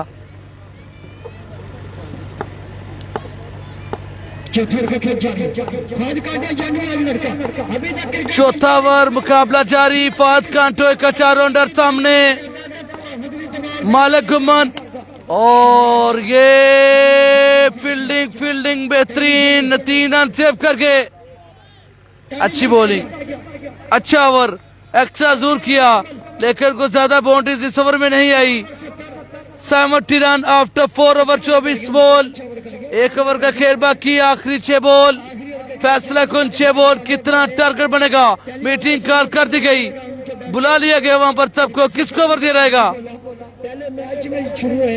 चौथा ओवर मुकाबला जारी, फहद कांटो का 4 राउंडर सामने, मालिक गुम्मन, और ये फील्डिंग बेहतरीन, 3 रन सेव करके। अच्छी बॉलिंग, अच्छा ओवर, एक्स्ट्रा जरूर किया, लेकिन कुछ ज्यादा बाउंड्रीज इस ओवर में नहीं आई। 70 run after 4 over 24 ball, 1 over का खेल बाकी, आखिरी 6 बॉल, फैसला कौन 6 बॉल, कितना टारगेट बनेगा। मीटिंग कॉल कर दी गई, बुला लिया गया वहां पर सबको, किसको ओवर दिया रहेगा? पहले मैच में शुरू है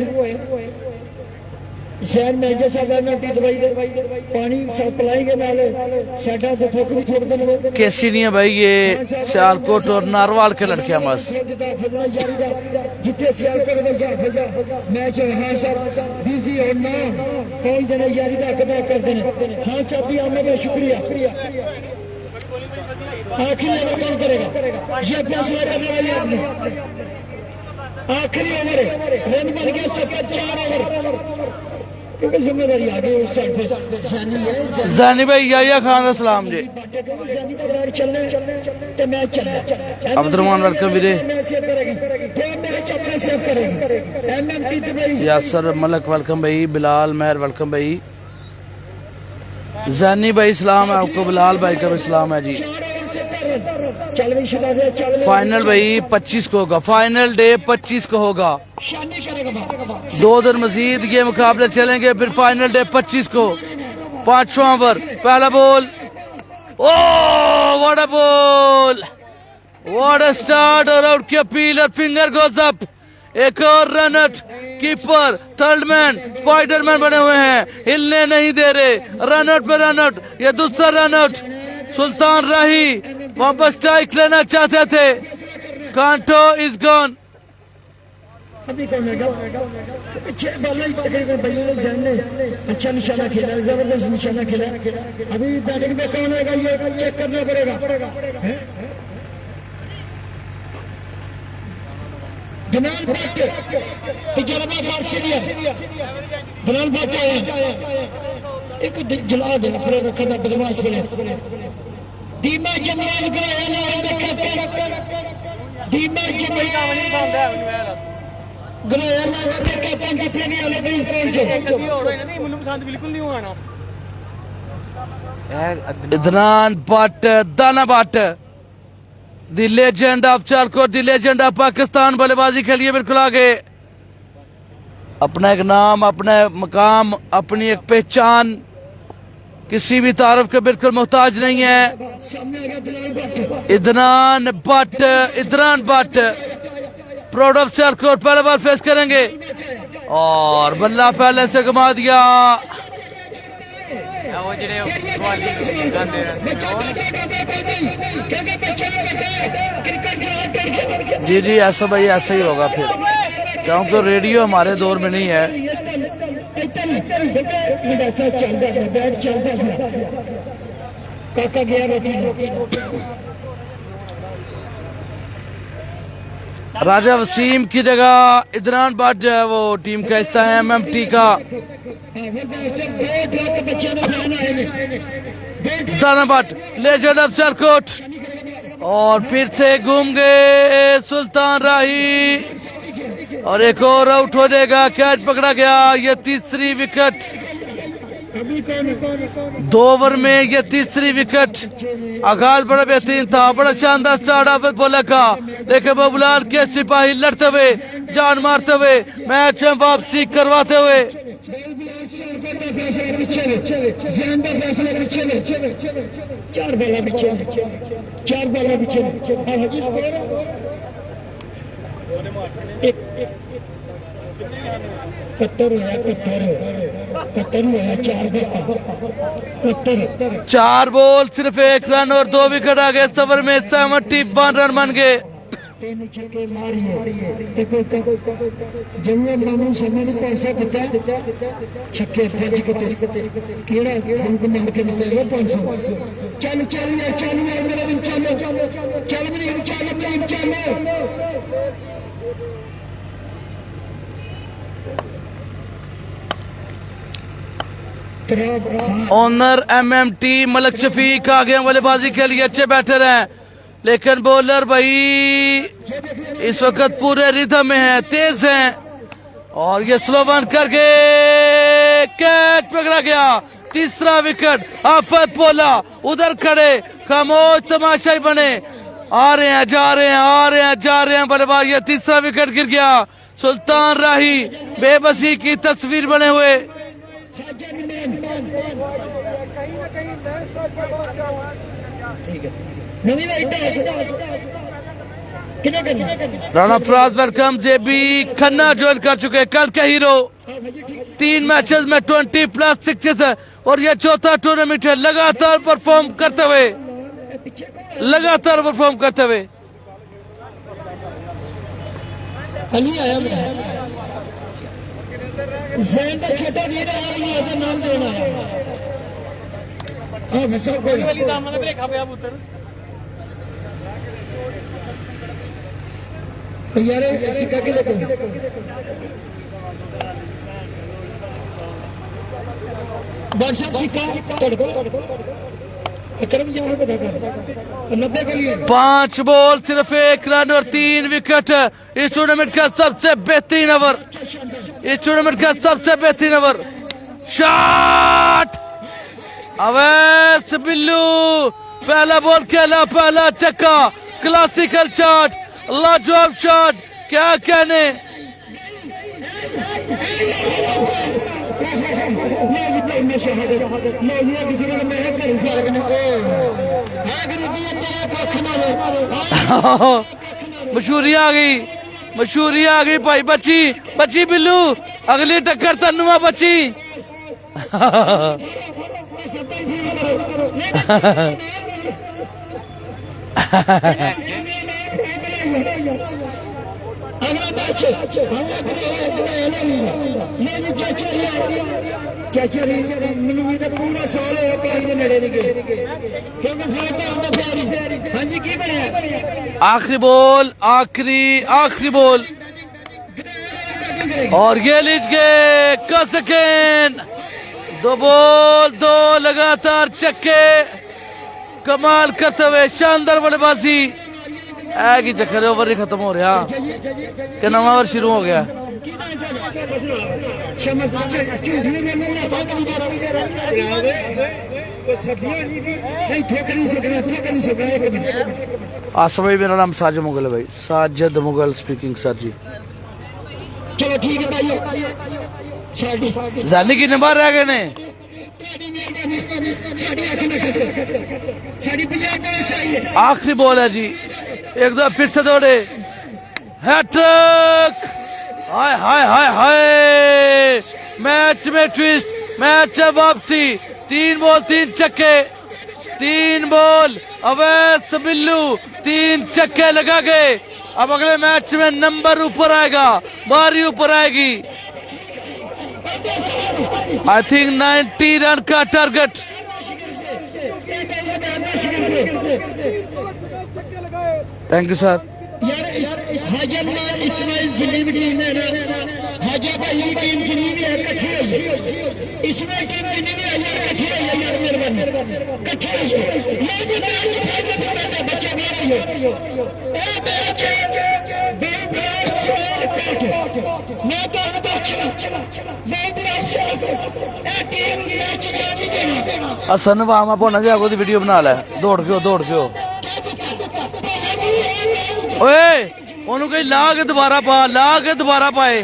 शहर मैनेजर साहब ने दवाई दे पानी सप्लाई के नाल साडा तो थोक भी छोड़ देने कैसी नहीं है भाई ये सियालकोट और नारवाल के लड़के हैं बस। जिथे सियालकोट में जा फजा मैच हां साहब बिजी हो ना कोई जने यारी दा अदा कर देने। हां साहब की आमद का शुक्रिया। आखिरी ओवर कौन करेगा ये फैसला करने वाले आपने। आखिरी ओवर रन बन गया 4 ओवर क्योंकि जिम्मेदारी आ गई उस साइड पे जानी है। जानी भाई याया खान का सलाम जी। जानी का राइड चलने ते मैच चलना अब्दुर्रहमान वेलकम वीरे। दो मैच अपने सेव करेगी। MMT Dubai Yasir Malak welcome भाई। बिलाल महर वेलकम भाई। जानी भाई सलाम है आपको। बिलाल भाई का भी सलाम है जी। फाइनल भाई 25 को होगा। फाइनल डे 25 को होगा। 2 दिन मजीद ये मुकाबले चलेंगे फिर फाइनल डे 25 को। 5वां ओवर पहला ball. Oh what a ball, what a start और आउट की अपील और फिंगर गोज अप। एक और run out. Keeper third man Spiderman बने हुए हैं, हिलने नहीं दे रहे। रन आउट पे रन आउट। ये दूसरा रन आउट। सुल्तान राही वापस स्ट्राइक लेना चाहते थे। कांटो इज गॉन। अभी कौन है छह बॉल तकरीबन भैया ने जहन ने अच्छा निशाना खेला, जबरदस्त निशाना खेला। अभी बैटिंग में कौन आएगा ये चेक करना पड़ेगा। दलाल भट्ट तजर्बाकार सीनियर दलाल भट्ट एक जला दे अपने रखा बदमाश बने। दीमा जमरान कराया ना देखा दीमा जमरान गलाया ना देखा पंज थे नहीं अलग नहीं कभी और होना नहीं मुन्नू पसंद बिल्कुल नहीं होना। इदनान भट्ट दाना Bhatt the legend of Sialkot, the legend of Pakistan बल्लेबाजी के लिए बिल्कुल आगे। अपना एक नाम, अपना मकाम, अपनी एक पहचान, किसी भी तारुफ के बिल्कुल मोहताज नहीं है। इदनान भट्ट प्राउड ऑफ सियालकोट पहले बार फेस करेंगे और बल्ला पहले से घुमा दिया। वो जेडे वाली गांदे जी जी ऐसा भाई ऐसा ही होगा फिर, क्योंकि रेडियो हमारे दौर में नहीं है। राजा वसीम की जगह इदनान भट्ट जो है वो टीम का हिस्सा है एमएमटी का। दाना भट्ट लेजेंड ऑफ सियालकोट और फिर से घूम गए सुल्तान राही और एक और आउट हो जाएगा। कैच पकड़ा गया। ये तीसरी विकेट 2 ओवर में, ये तीसरी विकेट। आगाज बड़ा बेहतरीन था, बड़ा शानदार स्टार्ट ऑफ बॉलर का। लेकिन बबुलाल के सिपाही लड़ते हुए, जान मारते हुए, मैच में वापसी करवाते हुए। चार बॉल सिर्फ 1 रन और 2 विकेट आ गए। इस ओवर में 71 रन बन गए। ऑनर एमएमटी मलक शफीक आगे बल्लेबाजी के लिए अच्छे बैटर हैं, लेकिन बॉलर भाई इस वक्त पूरे रिदम में है, तेज हैं। और ये स्लो वन करके कैच पकड़ा गया। तीसरा विकेट। आफत बोला उधर खड़े खामोश तमाशाई बने। आ रहे हैं जा रहे हैं, आ रहे हैं जा रहे हैं बल्लेबाज। ये तीसरा विकेट गिर गया। सुल्तान राही बेबसी की तस्वीर बने हुए। राणा फराज वेलकम। जेबी खन्ना ज्वाइन कर चुके हैं, कल का हीरो। 3 मैचेस में 20+ सिक्सेस है और ये चौथा टूर्नामेंट है। लगातार परफॉर्म करते हुए कोई वाली दामन में देखा पे पुत्र यार सिक्का के लेके बादशाह सिक्का करम यहाँ पे देखा 90 के लिए 5 बॉल सिर्फ 1 रन और 3 विकेट। इस टूर्नामेंट का सबसे बेहतरीन ओवर। शॉट अवैस बिल्लू, पहला बॉल खेला, पहला छक्का, क्लासिकल शॉट, लाजवाब शॉट, क्या कहने। मशहूरी आ गई भाई। बची बिल्लू, अगली टक्कर तन्नुआ बची। आखिरी बॉल और ये लीज गए कसकेन। 2 बॉल 2 लगातार छक्के, कमाल करते हुए शानदार बल्लेबाजी। एक ही चक्कर ओवर ही खत्म हो रहा कि नवा ओवर शुरू हो गया। आसम भाई, मेरा नाम साजिद मुगल है भाई, साजिद मुगल स्पीकिंग सर जी। चलो ठीक है भाई, जाने की नंबर रह गए ने। आखिरी बॉल है जी, एक दो फिर से दौड़े, हैट्रिक। हाय हाय हाय हाय, मैच में ट्विस्ट, मैच है वापसी। 3 बॉल 3 छक्के, 3 बॉल अवैस बिल्लू 3 छक्के लगा गए। अब अगले मैच में नंबर ऊपर आएगा, बारी ऊपर आएगी। आई थिंक 90 रन का target. Thank you sir. Ismail जितनी भी टीम है ना, हाजा भाई की टीम जितनी भी है इकट्ठी है। इसमें टीम जितनी भी है इकट्ठी है यार, मेहरबानी इकट्ठी है। मैं जो मैच फाइनल में बच्चा मार रही है, ए मैच बेबरार से मैं तो असन वामा पौना जी आगो दी वीडियो बना ले। दौड़ पियो ओए, ओनू कहीं ला के दोबारा पाए।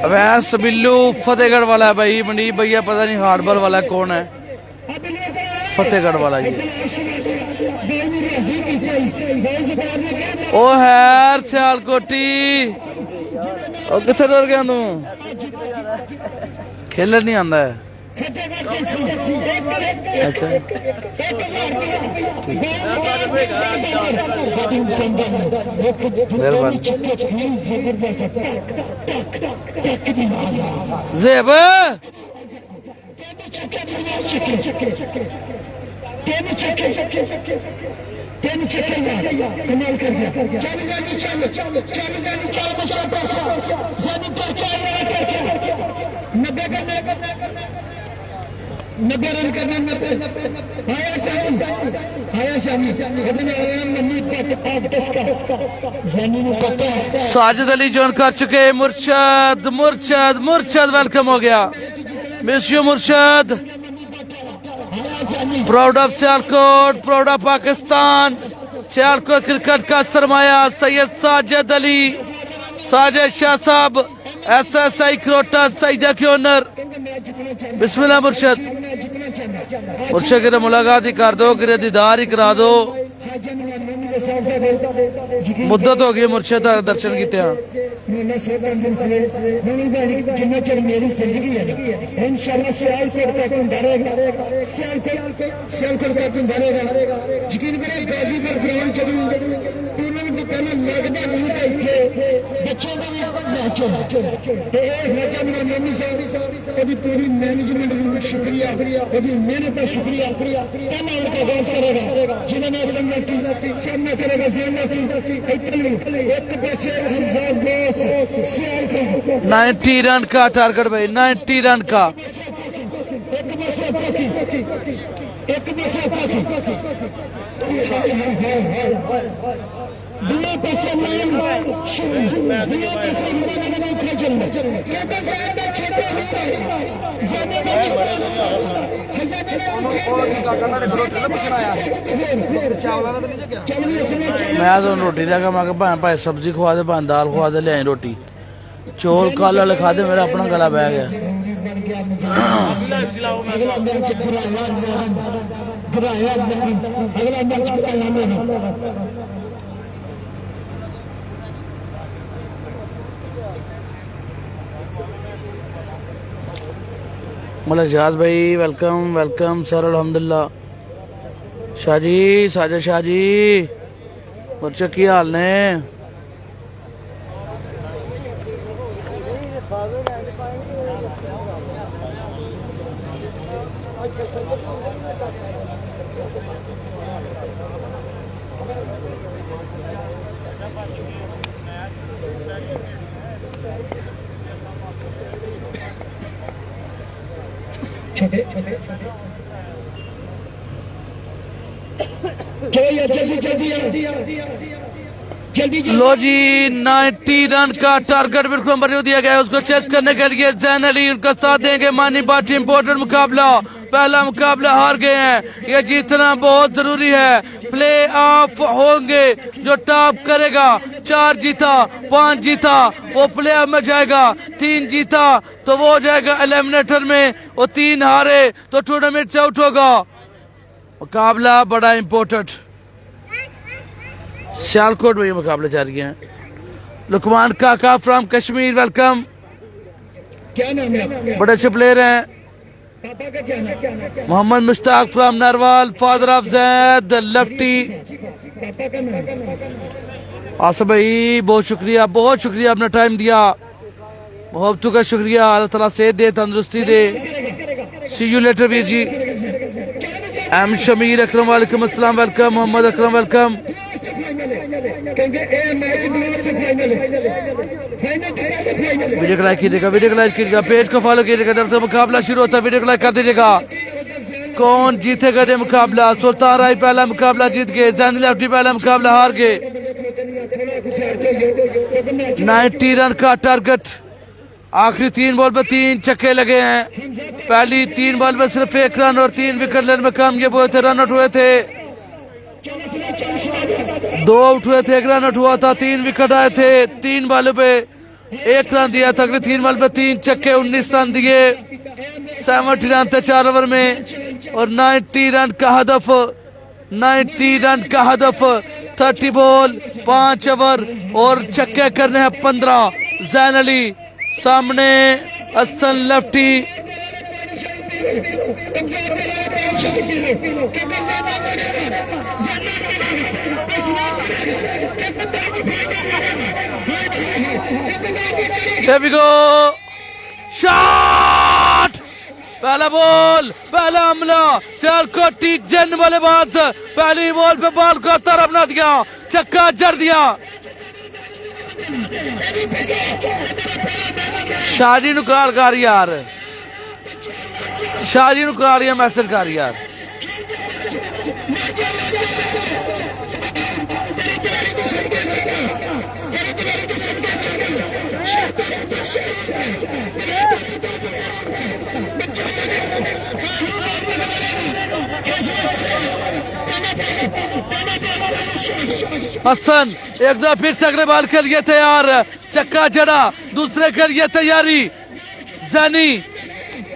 अवैस बिल्लू फतेहगढ़ वाला है भाई। मंडीप भैया पता नहीं हार्डबॉल वाला कौन है, फतेहगढ़ वाला ये। ओ हैर सियालकोटी, ओ किथे दौड़ गया तू? खेलने नहीं आंदा है। अच्छा मेहरबानी। ज़ेब कमाल कर दिया। 90 रन करने में आया शामी इतने आयाम मनी पट ऑफ टस्का जानी ने पता साजिद अली जॉइन कर चुके। मुर्शद मुर्शद मुर्शद वेलकम हो गया। Miss you Murshad. Proud of Sialkot, proud of Pakistan. Sialkot cricket का सरमाया सैयद साजिद अली, साजिद शाह साहब, SSI क्रोटा सईदा के ओनर। बिस्मिल्लाह मुर्शद। मुर्शद की मुलाकात ही कर दो, कि दीदार ही करा दो। मुद्दत हो गई मुर्शद दर्शन किते हैं। मेरी जिंदगी है इंशाल्लाह सियालकोट का कौन डरेगा, सियालकोट का कौन डरेगा। यकीन करें गाजीपुर ग्राउंड टूर्नामेंट पहले लगदा नहीं था इतने बच्चों का भी मैच तो राजा मनी साहब अभी पूरी मैनेजमेंट का शुक्रिया, अभी मेहनत का शुक्रिया पहला उनका आगाज करेगा जिन्होंने सामना करेगा एक पैसे 90 रन का टारगेट भाई, 90 रन का। दुनिया पैसे मैं तो रोटी देगा, मैं भाई भाई सब्जी खवा दे, भाई दाल खवा दे, ले रोटी चौल काला लिखा दे, मेरा अपना गला बह गया। मलिक जहाज भाई वेलकम वेलकम सर। अल्हम्दुलिल्लाह। शाहजी साजिद शाहजी बच्चे की हाल ने? लो जी 90 रन का टारगेट बिल्कुल मर्जी दिया गया है। उसको चेस करने के लिए जैन अली उनका साथ देंगे। मानी बाटी इंपोर्टेंट मुकाबला, पहला मुकाबला हार गए हैं, ये जीतना बहुत जरूरी है। प्ले ऑफ होंगे, जो टॉप करेगा 4 जीता 5 जीता वो प्ले ऑफ में जाएगा, 3 जीता तो वो जाएगा एलिमिनेटर में, और 3 हारे तो टूर्नामेंट से आउट होगा। मुकाबला बड़ा इंपॉर्टेंट। सियालकोट में ये मुकाबले जारी हैं। लुकमान काका फ्रॉम कश्मीर वेलकम। क्या नाम है? बड़े अच्छे प्लेयर हैं। पापा का क्या नाम? Mohammad Mushtaq from Narwal, father of Zaid lefty. पापा का नाम? आसिफ भाई बहुत शुक्रिया आपने टाइम दिया, मोहब्बतों का शुक्रिया। अल्लाह ताला सेहत दे, तंदुरुस्ती दे। सी यू लेटर वीर जी। एम शमीर अकरम वालेकुम अस्सलाम welcome. Mohammad Akram welcome. Video को लाइक कीजिएगा, वीडियो को लाइक कीजिएगा, पेज को फॉलो कीजिएगा। दरअसल मुकाबला शुरू होता है, वीडियो को लाइक कर दीजिएगा। कौन जीतेगा ये मुकाबला? सुल्तान राय पहला मुकाबला जीत गए, जैन लेफ्टी पहला मुकाबला हार गए। 90 रन का टारगेट। आखिरी 3 बॉल में 3 छक्के लगे हैं। पहली 3 बॉल में सिर्फ 1 रन और 3 विकेट लेने में कामयाब हुए थे, रन आउट हुए थे। 2 आउट हुए थे, 1 रन आउट हुआ था, 3 विकेट आए थे। 3 बॉलों पे 1 रन दिया था। अगले 3 बॉल पे 3 छक्के, 19 रन दिए। 70 रन थे 4 ओवर में, और 90 रन का हदफ। 90 रन का हदफ। 30 बॉल 5 ओवर और छक्के करने हैं 15। जैन अली सामने, Hasan lefty. Here we go. Shot, पहला बॉल, पहला हमला। सियालकोटी जन बल्लेबाज पहली बॉल पे बॉल को तरफ ना दिया, छक्का जड़ दिया। शादी नु कार यार शाहजी ਨੂੰ ਕਰਾ ਲਿਆ ਮੈਸੇਜ ਕਰ ਯਾਰ हसन एक दफा फिर से अगले बॉल के लिए तैयार चक्का चढ़ा दूसरे के लिए तैयारी जनी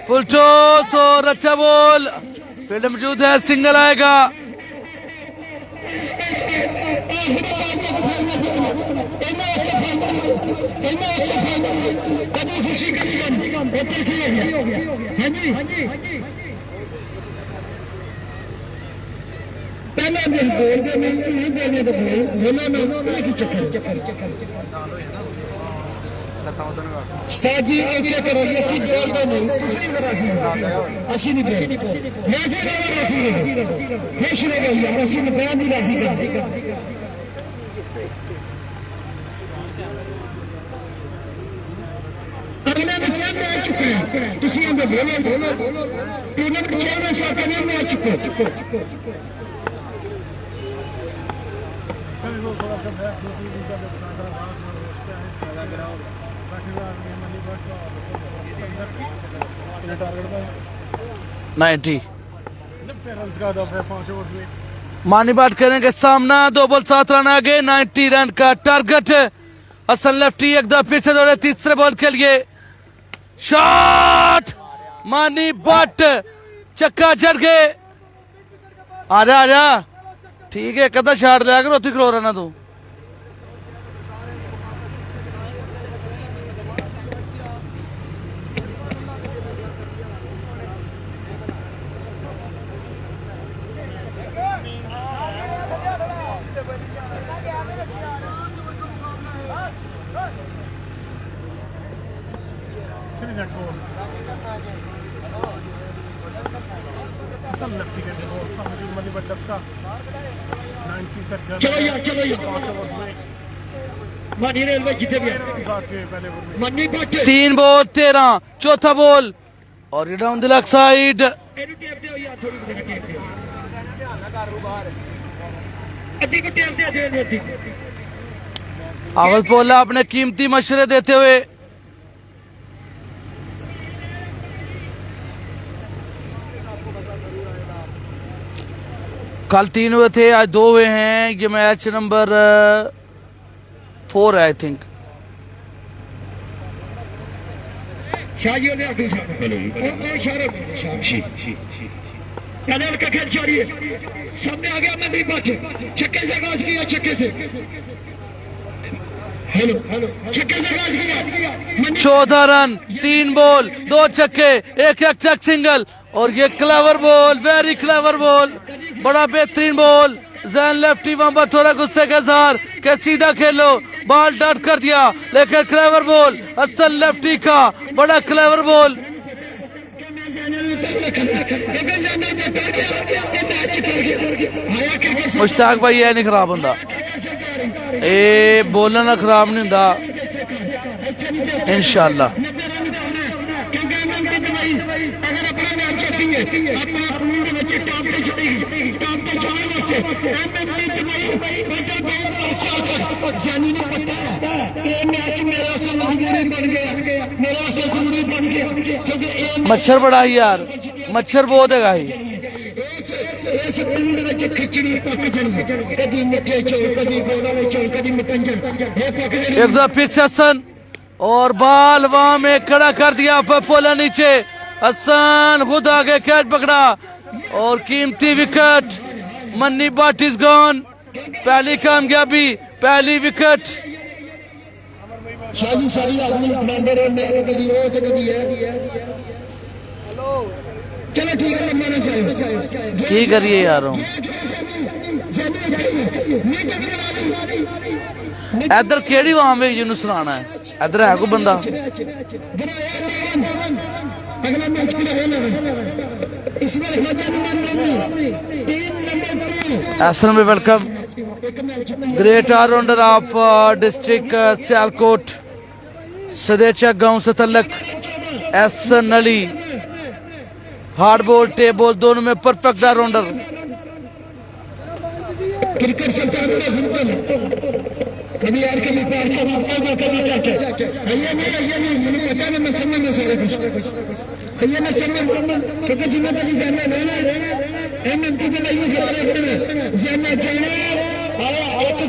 फुल टॉस और अच्छा बॉल फील्ड मौजूद है सिंगल आएगा पहला दिन बोल दे नहीं बोलने तो बोलना ना की चक्कर उस्ताद जी एक करो ये सी बोल दो नहीं तुसी जरा सी ਅਸੀਂ ਨਹੀਂ बोल मैं से राजी खुश रहो यार ਅਸੀਂ ने बयान नहीं राजी कर अगले में क्या आ चुका है तुसी अंदर बोलो टूर्नामेंट चेयरमैन साहब के नाम आ चुका मानी बात करेंगे सामना 2 बॉल 7 रन आगे 90 रन का टारगेट हसन लेफ्टी एक दफा फिर से दौड़े तीसरे बॉल के लिए शॉट मानी बट चक्का चढ़ गए आजा ठीक है कदा छाड़ दिया कर उत्थे खलो रहना तू चलो यार मानी रेलवे जीते भी 3 बॉल 13 चौथा बॉल और डाउन द लेग साइड आवल पोला अपने कीमती मशवरे देते हुए कल 3 हुए थे आज 2 हुए हैं ये मैच नंबर 4 है आई थिंक का खेल जारी है सामने आ गया मैं बात छक्के से आगाज किया छक्के से हेलो छक्के से आगाज किया 14 रन 3 बॉल 2 छक्के एक चक सिंगल और ये clever ball very clever ball बड़ा बेहतरीन बॉल जैन लेफ्टी वहां थोड़ा गुस्से के साथ के सीधा खेलो बॉल डट कर दिया लेकिन क्लेवर बॉल असल लेफ्टी का बड़ा क्लेवर बॉल मुश्ताक भाई ये नहीं खराब होंदा ए बोलना खराब नहीं होंदा इंशाल्लाह मच्छर बड़ा ही यार मच्छर बहुत है भाई एक दफा फिर से हसन और बाल वहां में खड़ा कर दिया पोला नीचे हसन खुद आगे कैच पकड़ा और कीमती विकेट मन्नी बट इज गॉन पहली कामयाबी पहली विकेट शादी सारी आदमी बनाते रहे कभी वो तो कभी है चलो ठीक है माना चाहिए की करिए यार इधर केड़ी वहां में जिन्हों सुनाना है इधर है कोई बंदा अगला मैच के लिए इसमें एसएन में welcome great allrounder of district Sialkot Sadecha गांव से तलक SN Ali hard ball tape ball दोनों में परफेक्ट ऑलराउंडर। क्रिकेट से कभी यार कभी पार कभी क्या मैंने पता नहीं मैं समझ नहीं सारा कुछ मैं समझ क्योंकि जिम्मेदारी जाना लेना एम एम की जगह ये जाना चाहिए एक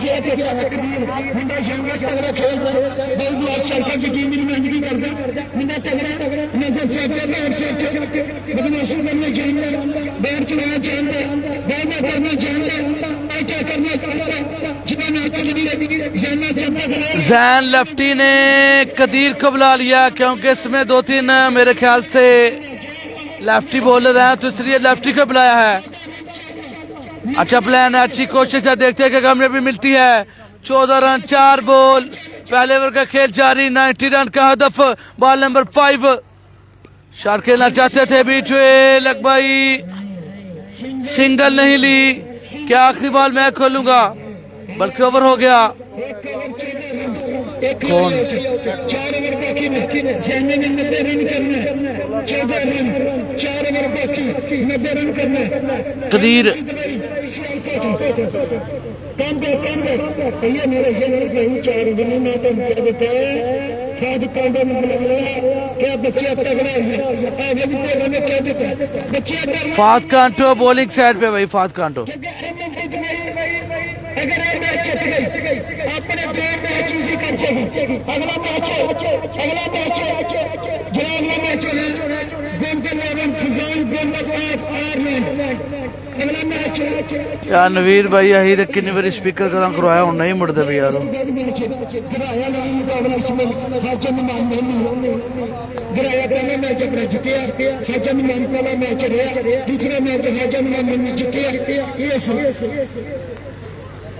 मुंडा शानदार तगड़ा खेल बहुत सरकार की टीम में महंगी करता मुंडा तगड़ा नजर से और से बदमाशी करना चाहिए बैट चलाना चाहिए बैट में करना चाहिए क्या करना जैन लेफ्टी ने कदीर को बुला लिया क्योंकि इसमें 2-3 मेरे ख्याल से लेफ्टी बॉलर हैं तो इसलिए लेफ्टी को बुलाया है। अच्छा प्लान है, अच्छी कोशिश है, देखते हैं कि हमें भी मिलती है। 14 रन 4 बॉल, पहले ओवर का खेल जारी। 90 रन का हदफ, बॉल नंबर 5। शॉट खेलना चाहते थे बीच में लग भाई, सिंगल नहीं ली। क्या आखिरी बॉल मैं खोलूंगा बल्कि ओवर हो गया। कौन 4 ओवर बाकी में सैन्य ने 90 रन करना 14 रन 4 ओवर बाकी 90 रन करना। कदीर कम ये मेरे 4 ओवर में तो कर देता है। फाद कांडो ने बुलाया क्या बच्चे तगड़ा है आगे भी ने क्या देता बच्चे फाद कांटो बॉलिंग साइड पे भाई, फाद कांटो अगर ये मैच जीत गई अपने 2 मैच इजी कर सके। अगला मैच गेम के 11 फिजान गेम ऑफ आयरलैंड। अगला मैच यार नवीर भाई यही कितनी बार स्पीकर करा करवाया हूं नहीं मुड़ते भी यार। गिराया नहीं मुकाबला इसमें हाजन मान नहीं गिराया पहला मैच अपना जीतिया हाजन मान पहला मैच रहा दूसरा मैच हाजन मान ने जीतिया ये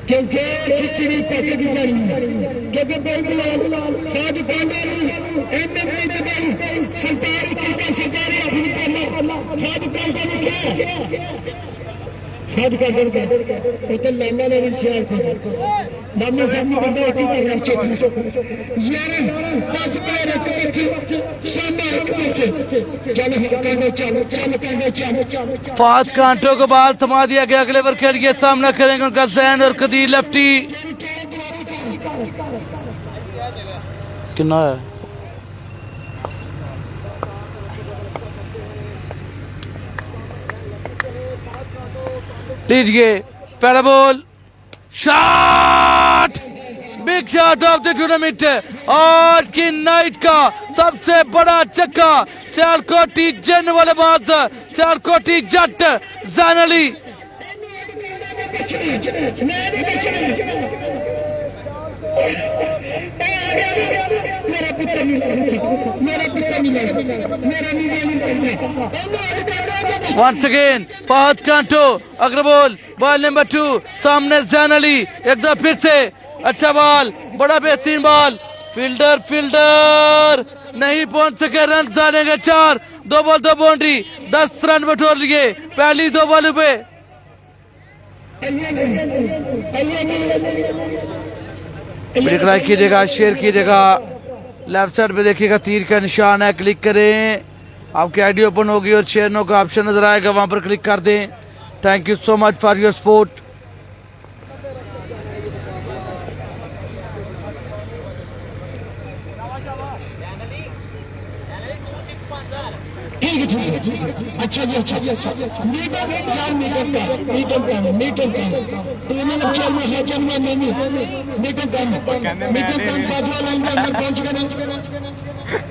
क्योंकि खिचड़ी पक की जानी क्योंकि बिलाल फाद कांडा एमएमपी दबाई सरकारी क्रिकेट सरकारी अपनी पहला फाद कांडा ने क्या फाद कांडा तो लामा ने इंतजार कर लामा साहब ने बंदा की तगड़ा चेक यार 10 प्लेयर एक सामने एक से चलो फाद कांटो को बाल थमा दिया गया। अगले ओवर के लिए सामना करेंगे उनका जैन और कदीर लेफ्टी। कितना है लीजिए पहला ball, shot, big shot of the tournament. आज की नाइट का सबसे बड़ा चक्का सियालकोटी जन वाले बात सियालकोटी जट जैन अली। Once again फहद कांटो अग्रबॉल, बॉल नंबर 2 सामने जैन अली। एक दो फिर से अच्छा बॉल, बड़ा बेहतरीन बॉल, फील्डर नहीं पहुंच सके, रन डालेंगे 4। 2 बॉल 2 बाउंड्री, 10 रन बटोर लिए पहली 2 बॉल पे। ब्रेक लाइक कीजिएगा, शेयर कीजिएगा, लेफ्ट साइड पे देखिएगा तीर का निशान है, क्लिक करें, आपकी आईडी ओपन होगी और शेयर नो का ऑप्शन नजर आएगा, वहां पर क्लिक कर दें। Thank you so much for your support. अच्छा मीटर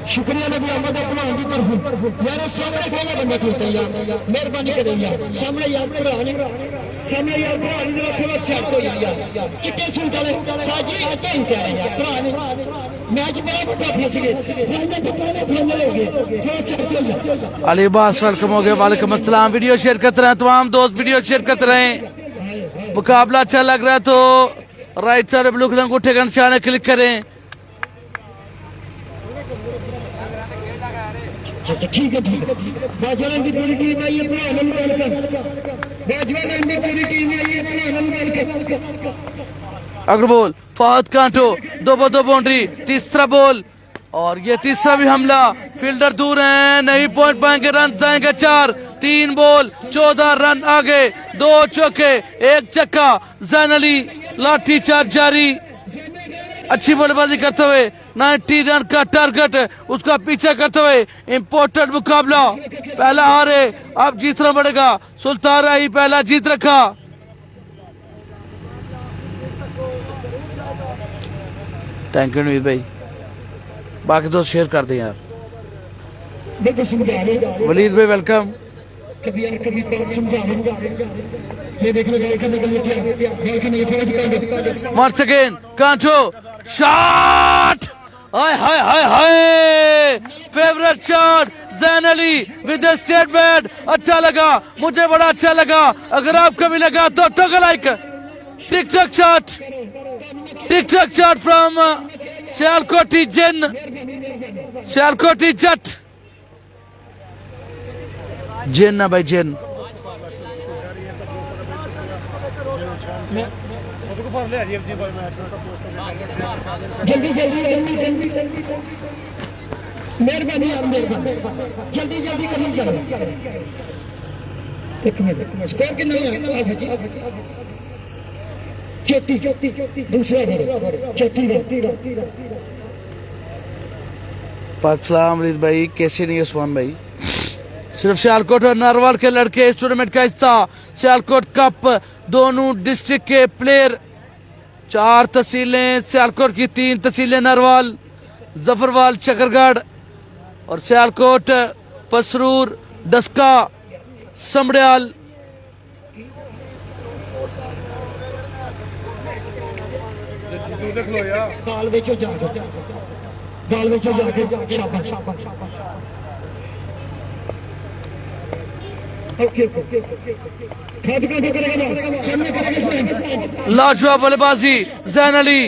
शुक्रिया नबी अहमद अपना की तरफ यार सामने खाना बंदा खलोता यार मेहरबानी करे यार सामने यार पुराने सामने यार पुराने जरा थोड़ा सेट हो यार चिट्टे सूट वाले साजी आते हैं क्या यार पुराने मैच बड़ा बड़ा फंस गए फाइनल तो पहले फाइनल हो गए थोड़ा सेट हो यार। अली बास वेलकम हो गया, वालेकुम अस्सलाम। वीडियो शेयर करते रहे तमाम दोस्त, वीडियो शेयर करते रहे। मुकाबला अच्छा लग रहा है तो राइट साइड ब्लू कलर अंगूठे का निशान है, क्लिक करें। ठीक है बाजवान की पूरी टीम आई है, पुराना वेलकम बाजवान की पूरी टीम आई है, पुराना वेलकम। अग्रबॉल फहद कांटो 2 बॉल 2 बाउंड्री, तीसरा बॉल और ये तीसरा भी हमला, फील्डर दूर हैं, नहीं पहुंच पाएंगे, रन जाएंगे 4, 3 बॉल 14 रन आगे, 2 चौके 1 छक्का। जैन अली लाठी चार्ज जारी, अच्छी बल्लेबाजी करते हुए 90 रन का टारगेट उसका पीछा करते हुए इंपॉर्टेंट मुकाबला, पहला हारे अब जीतना पड़ेगा। सुल्तान राही पहला जीत रखा। थैंक यू नवीद भाई, बाकी दोस्त शेयर कर दें यार। बिल्कुल समझा लो वलीद भाई वेलकम। कभी यार कभी बात समझा लो। ये देख लो गॉल करने के लिए Once again, Kanto shot. Hi hi hi hi, favourite shot Jain Ali with the state bat. अच्छा लगा, मुझे बड़ा अच्छा लगा, अगर आपको भी लगा तो talk like. TikTok shot from सियालकोटी जिन, सियालकोटी जट जिन ना भाई जिन। जल्दी मेहरबानी यार, मेहरबानी जल्दी करनी चाहिए। एक मिनट, स्कोर कितना है? चौथी दूसरा चौथी। पाक सलाम अमरीत भाई, कैसे नहीं उस्मान भाई। सिर्फ सियालकोट और नारवाल के लड़के इस टूर्नामेंट का हिस्सा। सियालकोट कप दोनों डिस्ट्रिक्ट के प्लेयर, 4 तहसीलें सियालकोट की, 3 तहसीलें नारवाल, जफरवाल, चकरगढ़ और सियालकोट, पसरूर, डस्का, समड़ियाल। देख लो यार, गाल बेचो जाके शाबाश। ओके लाजवाब बल्लेबाजी जैन अली,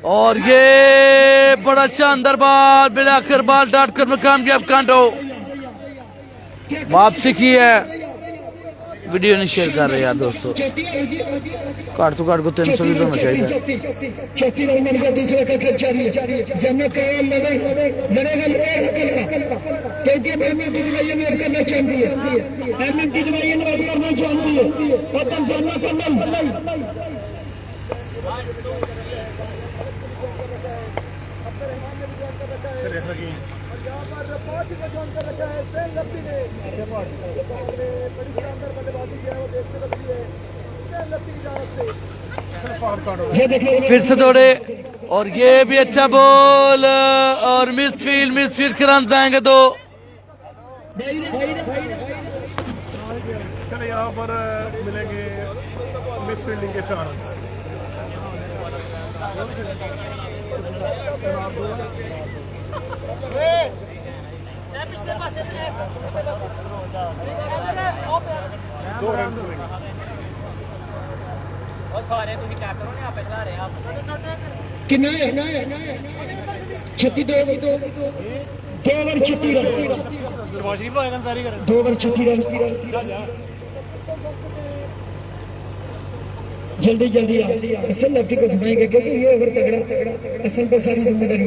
और ये बड़ा शानदार बॉल, बिलाकर बॉल डाट कर कामयाब। कांटो वापसी की है, वीडियो नहीं शेयर कर रहे यार दोस्तों। काट तो काट को 300 भी होना चाहिए। चौथी राउंड में निकल, दूसरा का जारी है। जन्नत का लड़ेगा क्योंकि एमएमटी दवाइयां नोट करना चाहती है, एमएमटी दवाइयां नोट करना चाहती है। और तंजाना कमल फिर से दौड़े, और ये भी अच्छा बॉल, और मिसफील्ड के रन जाएंगे 2। चले यहाँ पर मिलेंगे मिस फील्डिंग के चांस। दो रन मिलेंगे। कितना है? 36 2 ओवर 36 रन, 2 ओवर 36 रन। जल्दी असल लेफ्टी को घुमाएंगे क्योंकि ये ओवर तगड़ा। असल पर सारी जिम्मेदारी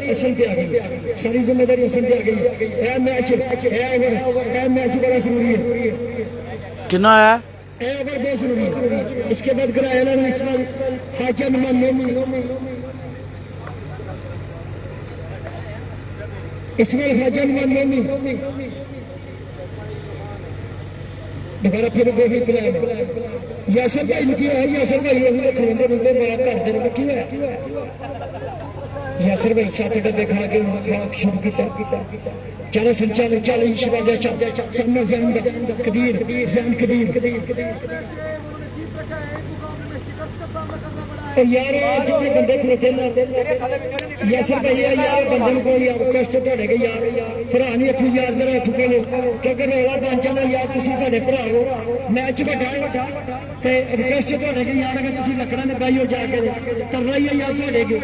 असल पे आ गई, सारी जिम्मेदारी असल पे आ गई। मैच बड़ा जरूरी है। कितना है? ओवर बहुत जरूरी है। इसके बाद ग्राहला हाजन इसमें हाजन दोबारा फिर वही प्लान है। यासर भाई ने किया है, यासर भाई खिलौने रुपये बड़ा कर दे रहे क्यों है। यासर भाई सैटरडे दिखा के ब्लॉग शुरू किया। चलो संचालन चैलेंज सामने जैन कदीर यार जितने बंदे खलोते ना यासर भाई यार बंदे को यार कष्ट ਤੁਹਾਡੇ के यार भरा नहीं इतों यार जरा ठुके लो क्योंकि रोला बन जाना यार तुसी साडे भरा हो मैच वड्डा ते रिक्वेस्ट ਤੁਹਾਡੇ के यार अगर तुसी लकड़ा ने बाई हो जाके तरना ही यार ਤੁਹਾਡੇ के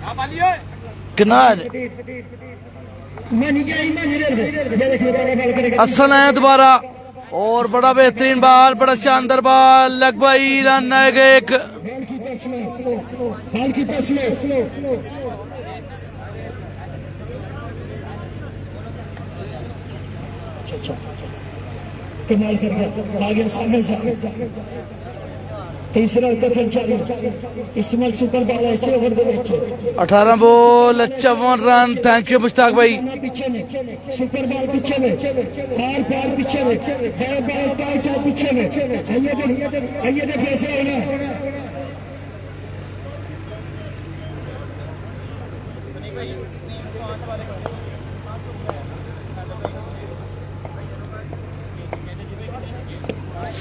आ बालिए कितना मानी जाई मानी रे ये देखो बॉल करेगा असल है दोबारा, और बड़ा बेहतरीन बॉल, बड़ा शानदार बॉल, लग भाई रन आएगा एक। बॉल की पास स्लो कमाल कर गया आगे सामने से तीसरा विकेट जारी इस्माइल सुपर बॉल ऐसे ओवर दे बेचे 18 ball 54 run. Thank you Mushtaq भाई। पीछे में सुपर बॉल पीछे में हार पार पीछे में है बॉल टाइट है पीछे में आइए दे फैसला होना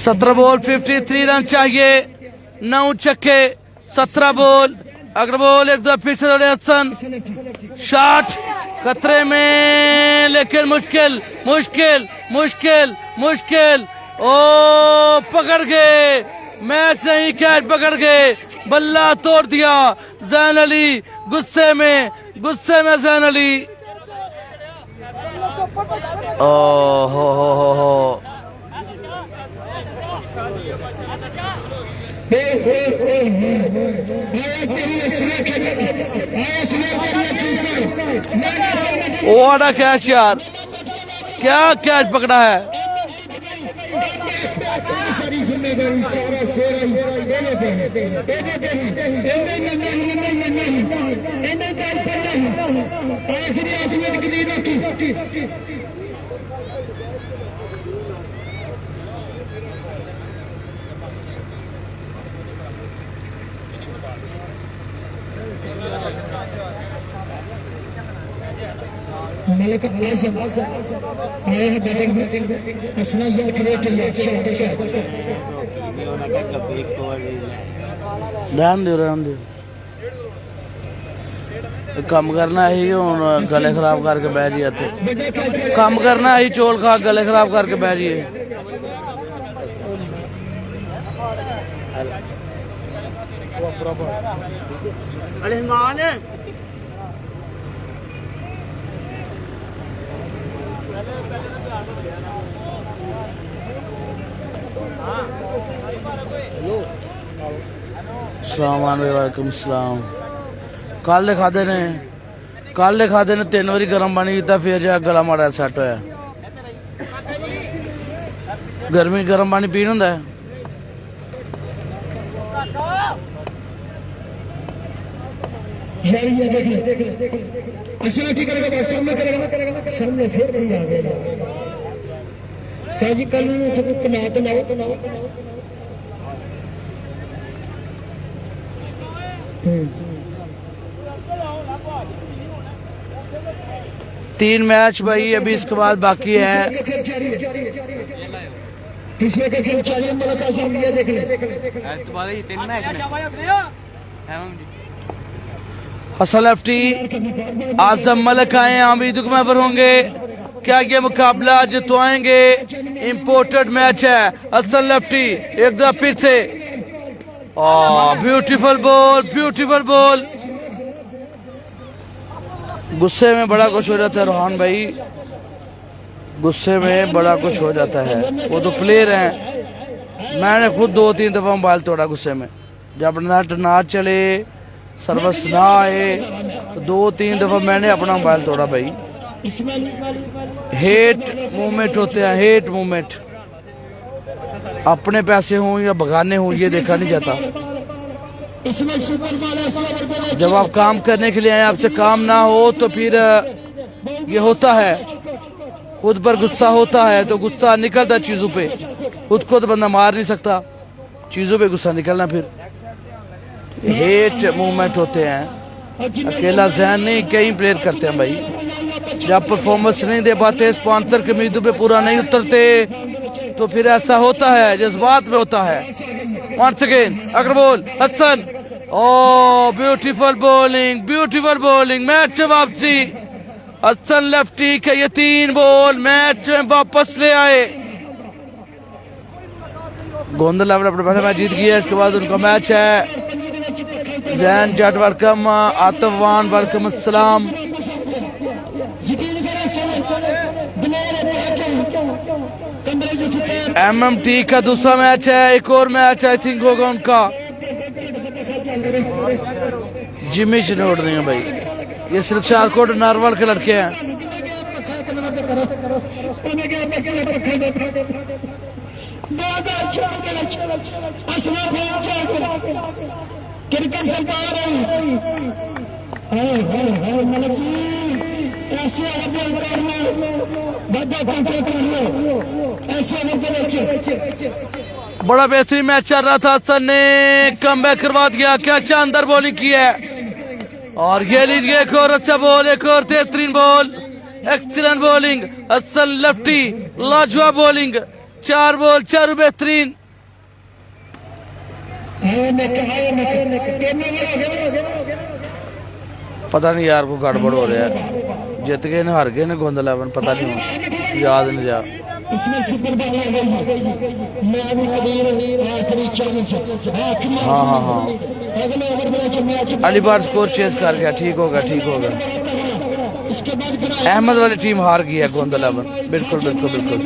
सत्रह बॉल 53 रन चाहिए, 9 छक्के 17 बॉल। अगर बॉल एक दो फिर से दौड़े हसन, शॉट खतरे में लेकिन मुश्किल मुश्किल मुश्किल मुश्किल। ओ पकड़ गए, मैच नहीं कैच पकड़ गए, बल्ला तोड़ दिया जैन अली। गुस्से में जैन अली। ओ हो व्हाट कैच यार, क्या कैच पकड़ा है। सारी जिम्मेदारी सारा मलिक आजम आए हैं बैटिंग में। असना यार क्रिएट रहन दो कम करना ही हूँ, गले खराब करके बह जिए थे। कम करना ही चोल खा गले खराब करके बह जिए। वालेकुम सलाम। कल दिखा देने 3 बारी गर्म पानी किया फिर जा गला माड़ा सैट होया। गर्मी गर्म पानी पीन होंदा है। सामने फिर नहीं आ गया साजी कल तीन मैच भाई अभी इसके बाद बाकी है। तीसरे का खेल चाहिए देख हसन लेफ्टी आजम मलिक आए आमिद मेंबर होंगे। क्या ये मुकाबला जितवाएंगे? इंपोर्टेड मैच है। हसन लेफ्टी एक दफा फिर से ब्यूटीफुल बॉल। गुस्से में बड़ा कुछ हो जाता है रोहन भाई, गुस्से में बड़ा कुछ हो जाता है। वो तो प्लेयर हैं, मैंने खुद 2-3 दफा मोबाइल तोड़ा गुस्से में। जब नेट ना चले, सर्विस ना आए, तो 2-3 दफा मैंने अपना मोबाइल तोड़ा भाई। हेट मूवमेंट होते हैं, हेट मूवमेंट। अपने पैसे हों या बगाने हों ये देखा नहीं जाता। जब आप काम करने के लिए आए, आपसे काम ना हो तो फिर ये होता है, खुद पर गुस्सा होता है तो गुस्सा निकलता है चीजों पे। खुद को तो बंदा मार नहीं सकता, चीजों पे गुस्सा निकलना फिर हेट मूवमेंट होते हैं। अकेला जहन नहीं, कई प्लेयर करते हैं भाई। जब परफॉर्मेंस नहीं दे पाते, स्पॉन्सर के उम्मीदों पे पूरा नहीं उतरते, तो फिर ऐसा होता है, जज्बात में होता है। वंस अगेन अगर ball Hasan, oh beautiful bowling. Match में वापसी हसन लेफ्टी के ये 3 बॉल मैच में वापस ले आए। गोंदल अपने पहले मैच जीत गया। इसके बाद उनका मैच है जैन जट वेलकम, आतफवान वेलकम अस्सलाम। MMT का दूसरा मैच है, एक और मैच आई थिंक होगा उनका। जिमी चिनोड़ नहीं है भाई, ये सिर्फ सियालकोट नारवाल के लड़के हैं। क्रिकेट से ऐसे बड़ा बेहतरीन मैच चल रहा था, हसन ने कमबैक करवा दिया, क्या शानदार बॉलिंग की है। और ये लीजिए एक और अच्छा बॉल, एक और बेहतरीन ball, excellent bowling Hasan lefty, लाजवाब बॉलिंग, 4 बॉल 4 बेहतरीन। पता नहीं यार को गड़बड़ हो रहा है, जीत गए ने हार गए ने गोंद 11, पता नहीं, याद नहीं जा। हाँ, अलीबार स्कोर चेस कर गया, ठीक होगा ठीक होगा। अहमद वाली टीम हार गई है गोंद 11, बिल्कुल बिल्कुल बिल्कुल।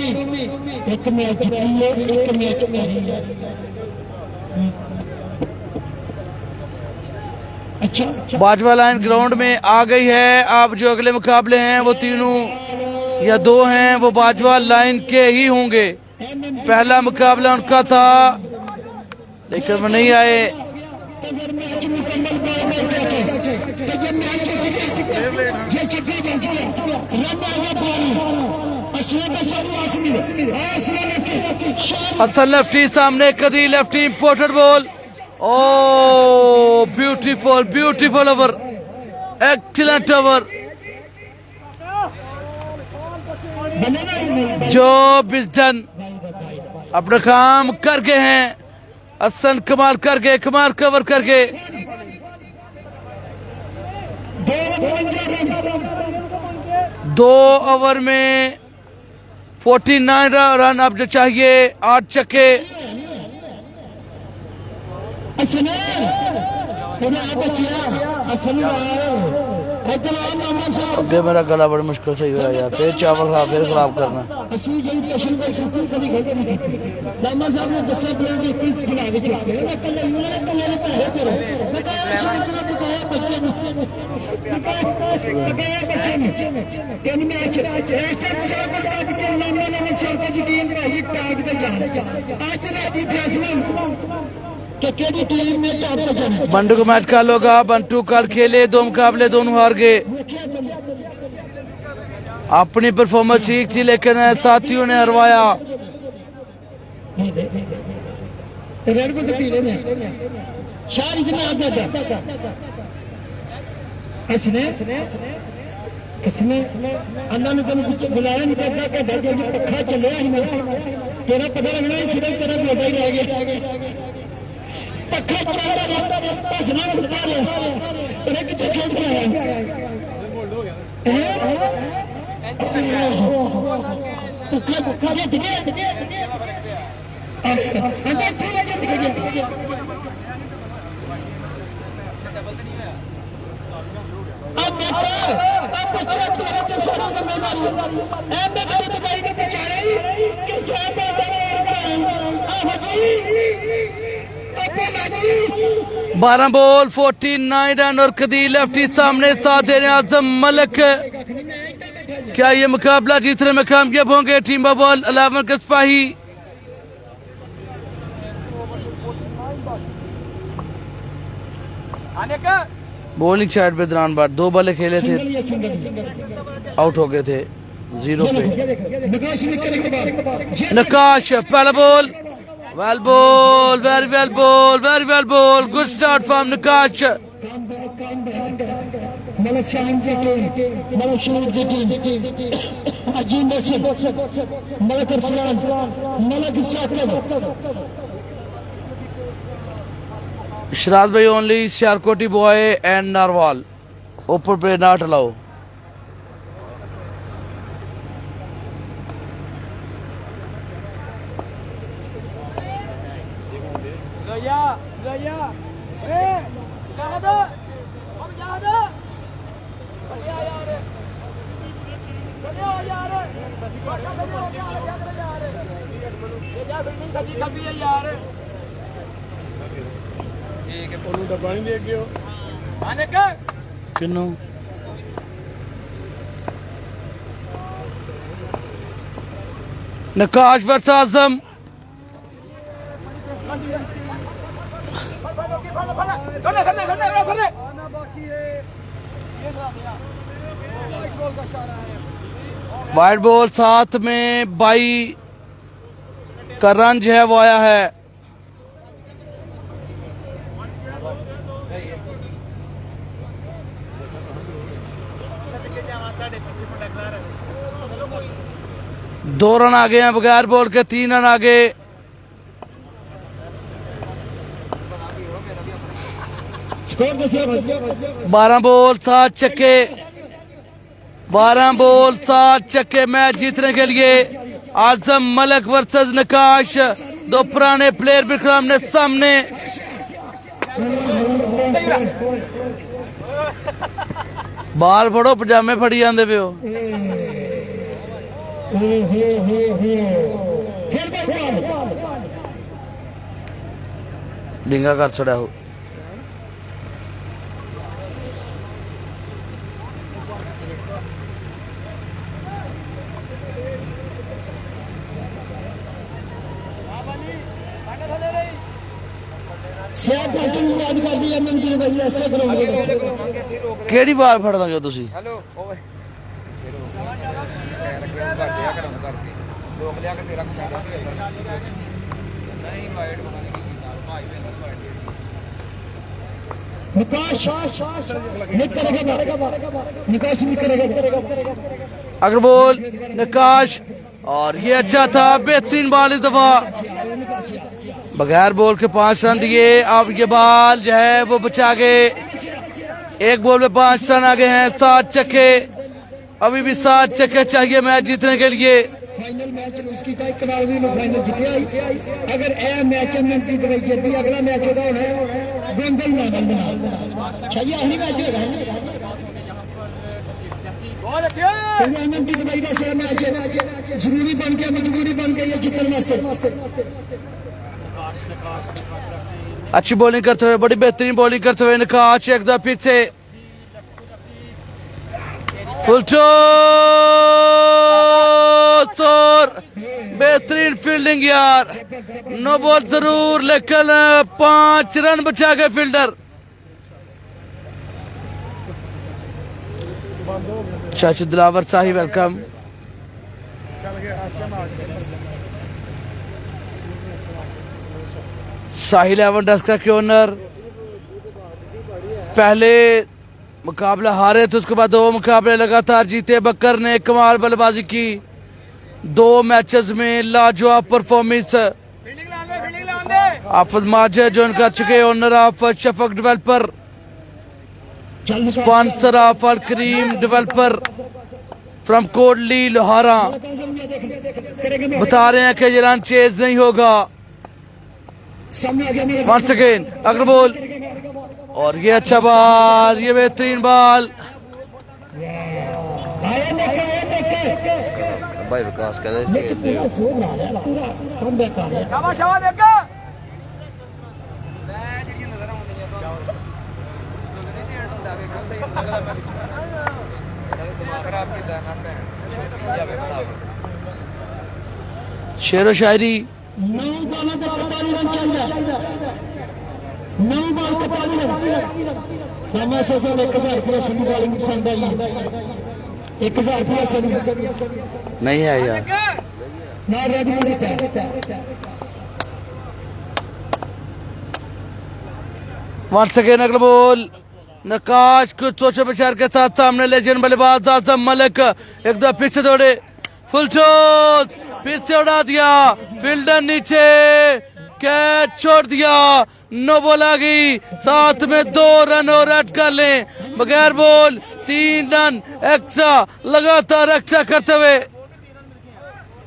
बाजवा लाइन ग्राउंड में आ गई है। अब जो अगले मुकाबले हैं वो तीनों या 2 हैं, वो बाजवा लाइन के ही होंगे। पहला मुकाबला उनका था लेकिन वो नहीं आए। हसन लेफ्टी सामने, कदी lefty, imported ball. Oh, beautiful, beautiful over, excellent over. Job is done. अपना काम कर गए हैं हसन, कमाल कर गए, कमाल कवर कर गए। 2 ओवर में 49 रन अब जो चाहिए, 8 छक्के। अगे मेरा गला बड़ी मुश्किल से ही हुआ यार, फिर चावल खा फिर खराब करना। बंटू को मैच कल होगा, बंटू कल खेले 2 मुकाबले, दोनों हार गए। अपनी परफॉर्मेंस ठीक थी लेकिन साथियों ने हरवाया। अल्लाह ने तेन बुलाया नहीं करता, पक्खा चलिया तेरा पता लगना सिर्फ तेरा बोलता ही रह गया। पक्खा चलता रहा, हसना सुता रहा, कितने खेल के आया बारह बॉल 49 रन और कदी लेफ्टी सामने साथ दे रहे आजम मलिक। क्या ये मुकाबला जीतने में कामयाब होंगे टीम बॉल 11 के सिपाही? बॉलिंग साइड पे दौरान बार 2 बल्ले खेले थे, आउट हो गए थे 0 पे। नकाश पहला ball, well ball, very well ball, very well ball, good start from Nakash. Malik Shaheen की टीम, मलिक शरीफ की टीम, अजीम नसीब, मलिक अरसलान, मलिक साकिब। शराज भाई only Sialkoti boy and narwhal, ऊपर पे नॉट अलाउ। ਉਹਨੂੰ ਡੱਬਾ ਨਹੀਂ ਦੇ ਗਿਓ किन्नू नकाश वर्सेस आजम आना बाकी है वाइट बॉल का इशारा है वाइट बॉल, साथ में बाई का रन जो है वो आया है। दो रन आगे हैं बगैर बॉल के, 3 रन आगे। स्कोर दसिया 12 बॉल 7 छक्के, 12 बॉल 7 छक्के। मैच जीतने के लिए आजम मलिक वर्सेस नकाश, दो पुराने प्लेयर बिक्रम ने सामने। बाल फड़ो, पजामे फड़ी जाते पे हो। डिंगा कर छड़ा हो। केड़ी बाल फड़ लगे तुसी? अग्रबोल नकाश, और ये अच्छा था, बेहतरीन बॉल इस दफा। बगैर बॉल के 5 रन दिए। अब ये बॉल जो है वो बचा गए। एक बॉल में 5 रन आगे हैं, 7 छक्के। अभी भी 7 छक्के चाहिए मैच जीतने के लिए। फाइनल मैच उसकी था कनाल में फाइनल जीते आई। अगर ए मैच में की दवाई जीती, अगला मैच होगा होना गोंदल ना चाहिए आखिरी मैच होगा बहुत अच्छा। टूर्नामेंट की दवाई का से मैच जरूरी बन के मजबूरी बन गई है जीतने वास्ते। अच्छी बॉलिंग करते हुए, बड़ी बेहतरीन बॉलिंग करते हुए नकाश एक दफा फिर से फुल और बेहतरीन फील्डिंग यार। नो बॉल जरूर, लेकिन 5 रन बचा गए फील्डर। चाचू दिलावर शाही वेलकम। ਚੱਲ ਗਿਆ ਇਸ ਟਾਈਮ ਆ ਗਿਆ साहिल एवनडस्का के ओनर पहले मुकाबला हारे थे, उसके बाद 2 मुकाबले लगातार जीते। बकर ने कमाल बल्लेबाजी की, 2 मैचेस में लाजवाब परफॉर्मेंस। हाफिज माजिद जो इनका चुके owner of Shafaq developer, sponsor of Al Karim developer from Kotli Lohara, बता रहे हैं कि ये रन चेज नहीं होगा। वंस अगेन अग्रबोल, और ये अच्छा बॉल, ये बेहतरीन बॉल। भाई विकास कहते शेरो शायरी 9 बॉलों का 45 रन चाहिए। 9 बॉल 45 रन। हमें से 1000 रुपया सभी बॉलिंग पसंद आई। 1000 रुपया सभी नहीं है यार। ना रेडी होता है। वंस अगेन अग्रबोल, नकाश कुछ सोचे विचार के साथ सामने लेजेंड बल्लेबाज आजम मलिक एक दो फिर से दौड़े, फुल शॉट, फिर से उड़ा दिया, फील्डर नीचे, कैच छोड़ दिया। नो बॉल आ गई, साथ में 2 रन और ऐड कर लें। बगैर बॉल 3 रन एक्स्ट्रा, लगातार एक्स्ट्रा करते हुए।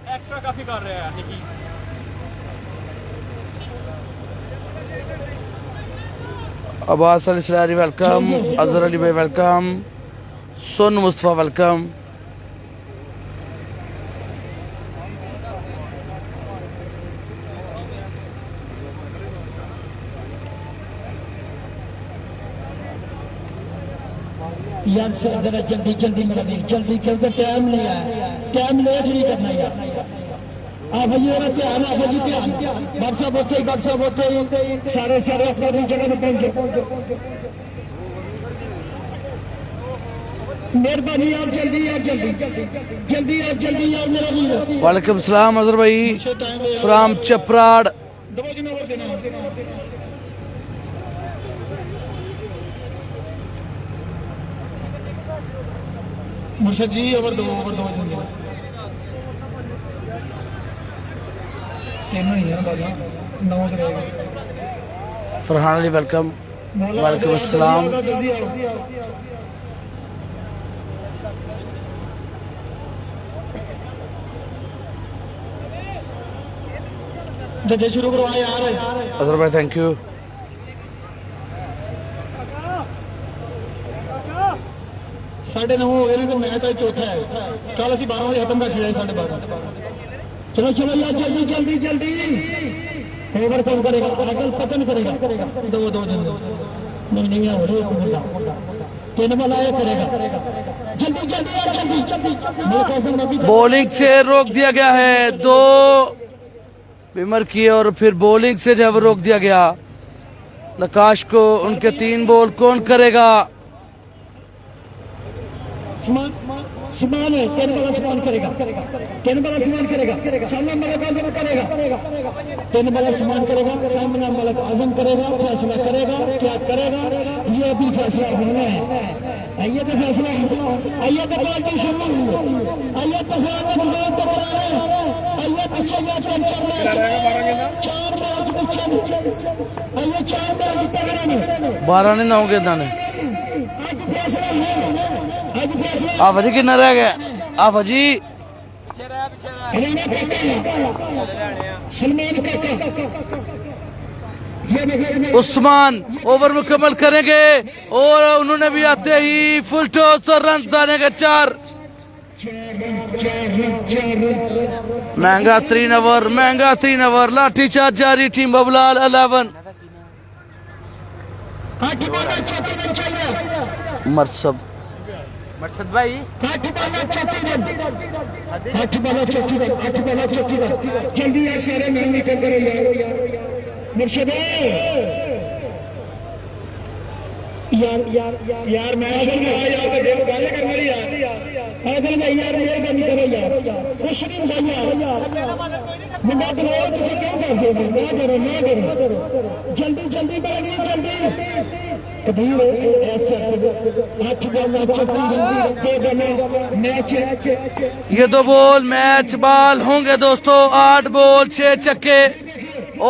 एक्स्ट्रा काफी कर रहे हैं निकी। अब्बास अली सलारी वेलकम, अजहर अली भाई वेलकम, सोनू मुस्तफा वेलकम। यार जरा जल्दी जल्दी मेरा वीर जल्दी क्योंकि टाइम नहीं है, टाइम लेट नहीं करना यार। आप भाई मेरा ध्यान, आप भाई ध्यान, बक्सा बोते सारे सारे अपनी जगह पे पहुंचो। मेहरबानी यार जल्दी यार जल्दी जल्दी यार जल्दी यार मेरा वीर। वालेकुम सलाम अजहर भाई फ्राम चपराड़। मुर्शद जी ओवर दो तीनों ही है बाबा, 9 रहेगा। फरहान अली वेलकम। वालेकुम अस्सलाम। जल्दी आओ। जजे शुरू करवा यार। अजहर भाई थैंक यू। 9:30 हो गए ना तो मैच आज चौथा है। कल असं 12 बजे खत्म कर छड़े 12:30। चलो चलो यार जल्दी जल्दी जल्दी। ओवर कौन करेगा? अगल पतन करेगा। दो जन नहीं हो रहे, एक बंदा 3 वाला ये करेगा। जल्दी जल्दी यार जल्दी मेरे कैसे नबी बॉलिंग से रोक दिया गया है, 2 विमर किए और फिर बॉलिंग से जब रोक दिया गया नकाश को, उनके 3 बॉल कौन करेगा? समान है, 3 वाला समान करेगा। 3 वाला समान करेगा, सामने मलक आजम करेगा। 3 वाला समान करेगा, सामने मलक आजम करेगा। फैसला करेगा, क्या करेगा ये अभी फैसला होना है। आइए तो फैसला, आइए तो पार्टी शुरू, आइए तो आइए पीछे मैच 4 मैच पीछे, आइए 4 मैच जीते गए। 12 नहीं ना होंगे दाने। आज फैसला है, आज फैसला आफा जी कितना रह गया? आफा जी सलमान काका ये देखिए उस्मान ओवर मुकम्मल करेंगे और उन्होंने भी आते ही फुल टॉस और रन दाने के 4। महंगा 3 ओवर लाठी चार्ज जारी। टीम बबलाल 11 8 बॉल 34 रन चाहिए। मरसब 8 बॉल 34 रन। जल्दी यार सारे नाम निकल करो यार। मुर्शद यार मैं असल में यार तो जेल गल करने ली यार। असल में यार मेहरबानी करो यार, कुछ नहीं होगा यार। मुंडा बुलाओ तुम क्यों करते हो? ना करो जल्दी जल्दी बढ़िए जल्दी। कबीर ऐसे 8 बॉल 34 रन मैच। ये 2 बॉल मैच बाल होंगे दोस्तों। 8 बॉल 6 छक्के। ओ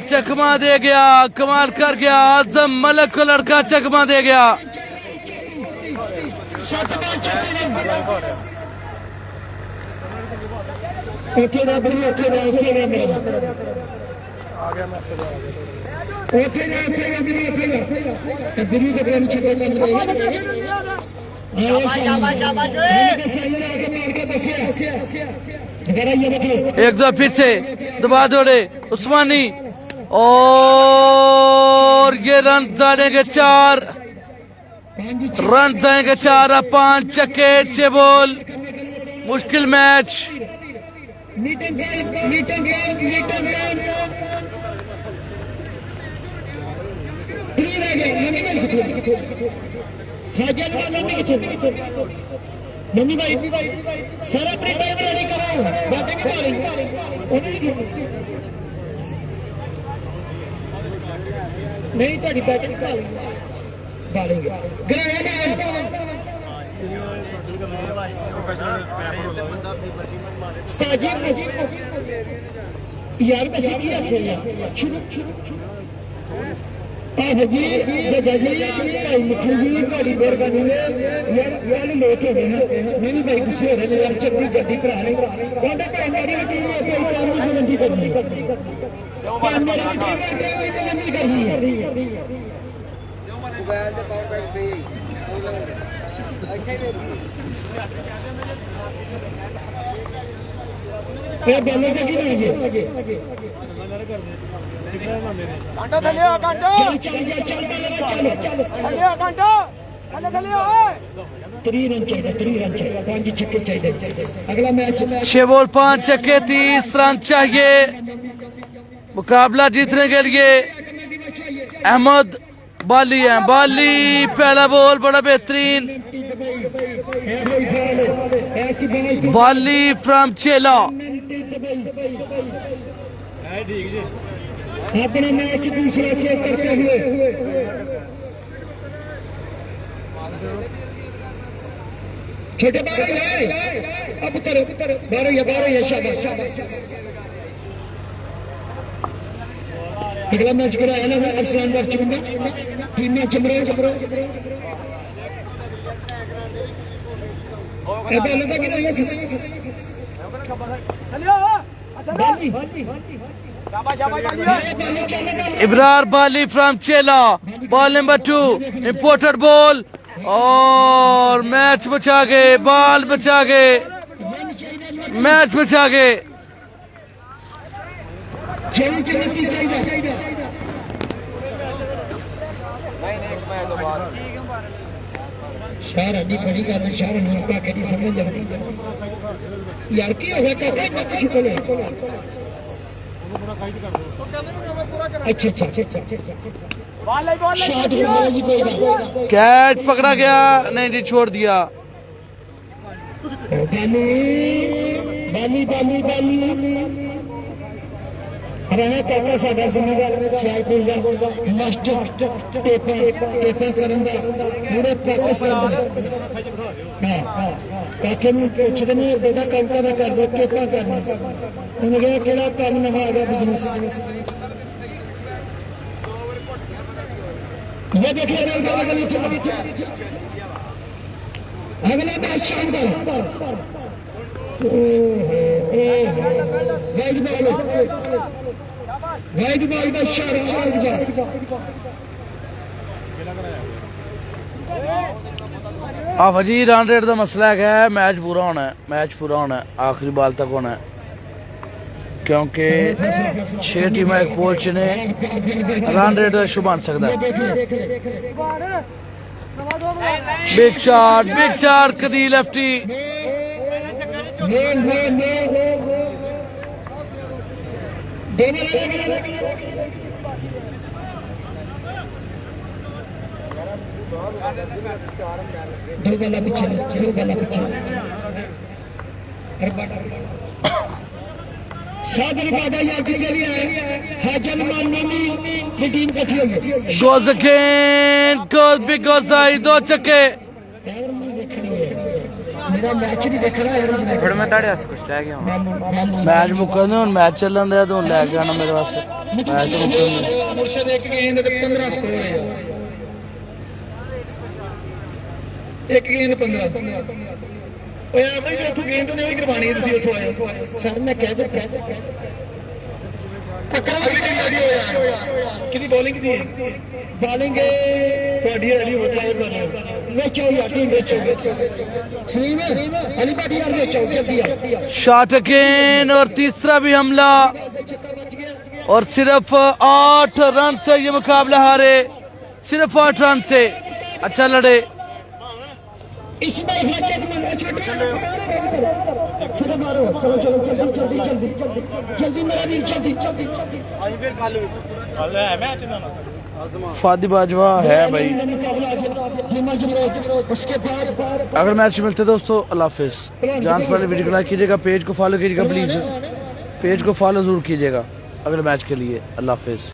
चकमा दे गया, कमाल कर गया। आजम मलक को लड़का चकमा दे गया। एक दो पीछे दबा दौड़े उस्मानी और ये रन जाएंगे 4 रन जाएंगे 4। 5 छक्के 6 बॉल। मुश्किल मैच। नमी भाई सारा अपनी टीम रेडी कराओ। बैटिंग बॉलिंग नहीं थोड़ी बैटिंग बॉलिंग यार बस शुरू जी भाई मिठू जी थोड़ी मेहरबानी है यार। यार लेट हो गए मैं भी भाई गुस्से हो रहे यार। जल्दी जल्दी भरा रहे कहते भाई मेरी भी टीम है, कोई काम नहीं बुलंदी करनी। भाई मेरी भी टीम है, बुलंदी करनी है। ये बैलर का की नहीं है कांटो थलियो कांटो चल बैलर चल थलियो कांटो 3 रन चाहिए 5 छक्के चाहिए अगला मैच 6 बॉल 5 छक्के 30 रन चाहिए मुकाबला जीतने के लिए। अहमद बाली है, बाली पहला बॉल बड़ा बेहतरीन, बाली फ्रॉम चेला। अपना मैच दूसरा सेव करते हुए छोटे 12 है अब उतर 12 है शाबाश अगला मैच कराया ना अरसलान बख्श बंदा टीम में चमरो ए पहले तक नहीं है बाली इब्रार बाली फ्रॉम चेला, बॉल नंबर 2 इंपोर्टेड बॉल और मैच बचा गए, बॉल बचा गए, मैच बचा गए। शहर अड्डी बड़ी गल शहर का कभी समझ आती यार की हो गया काका मत शुक्र है अच्छा शायद जी कोई कैच पकड़ा गया, नहीं जी छोड़ दिया। बाली हरियाणा काका साडा जिम्मेदार सियालकोट दा मास्टर टेपा करन दा पूरे पाकिस्तान दा हां काके नूं पुछदे ने बेटा काम कर दो टेपा करना उन्हें कहा केड़ा काम नवा आ गया बिजनेस ये देखिए अगला मैच शानदार वाइड बॉल का इशारा जी रन रेट का मसला है, मैच पूरा होना है, मैच पूरा होना है, आखिरी बॉल तक होना है क्योंकि 6 टीमें एक कोच ने रन रेट का इशू बन सकता है। बिग शॉट कदी लेफ्टी दो बल्ला पीछे सादर बाबा याद के लिए हाजन माननी की टीम इकट्ठी हुई goes again, goes big goes high, 2 छक्के। मेरा मैच नहीं देख रहा है फिर मैं ताड़े वास्ते कुछ ले गया हूं। मैच मुक्कन दे, मैच चलन दे तो ले के आना मेरे वास्ते। मैच तो मुक्कन दे, मुर्शद एक गेंद ते 15 स्कोर है एक गेंद 15 ओए भाई जो तू गेंद नहीं होई करवानी है ਤੁਸੀਂ ਉੱਥੋਂ ਆਏ ਸਰ ਮੈਂ ਕਹਿ ਦਿੱਤਾ ਪੱਕਾ ਅਗਲੀ ਦੀ ਲੜੀ ਹੋ ਯਾਰ ਕਿਹਦੀ ਬੋਲਿੰਗ ਦੀ ਬੋਲਿੰਗ ਤੁਹਾਡੀ ਅਲੀ ਹੋਟਲ ਕਰ ਲਓ ਵੇਚੋ ਯਾਰ ਟੀਮ ਵੇਚੋ सलीम अली भाटी यार ਵੇਚੋ जल्दी यार शॉट अगेन और तीसरा भी हमला और सिर्फ 8 रन से ये मुकाबला हारे, सिर्फ 8 रन से। अच्छा लड़े इसमें छोटे मारो चलो जल्दी मेरा वीर जल्दी फादी बाजवा है भाई। उसके बाद अगर मैच मिलते दोस्तों अल्लाह हाफिज। जान से पहले वीडियो को लाइक कीजिएगा, पेज को फॉलो कीजिएगा, प्लीज पेज को फॉलो जरूर कीजिएगा अगले मैच के लिए। अल्लाह हाफिज।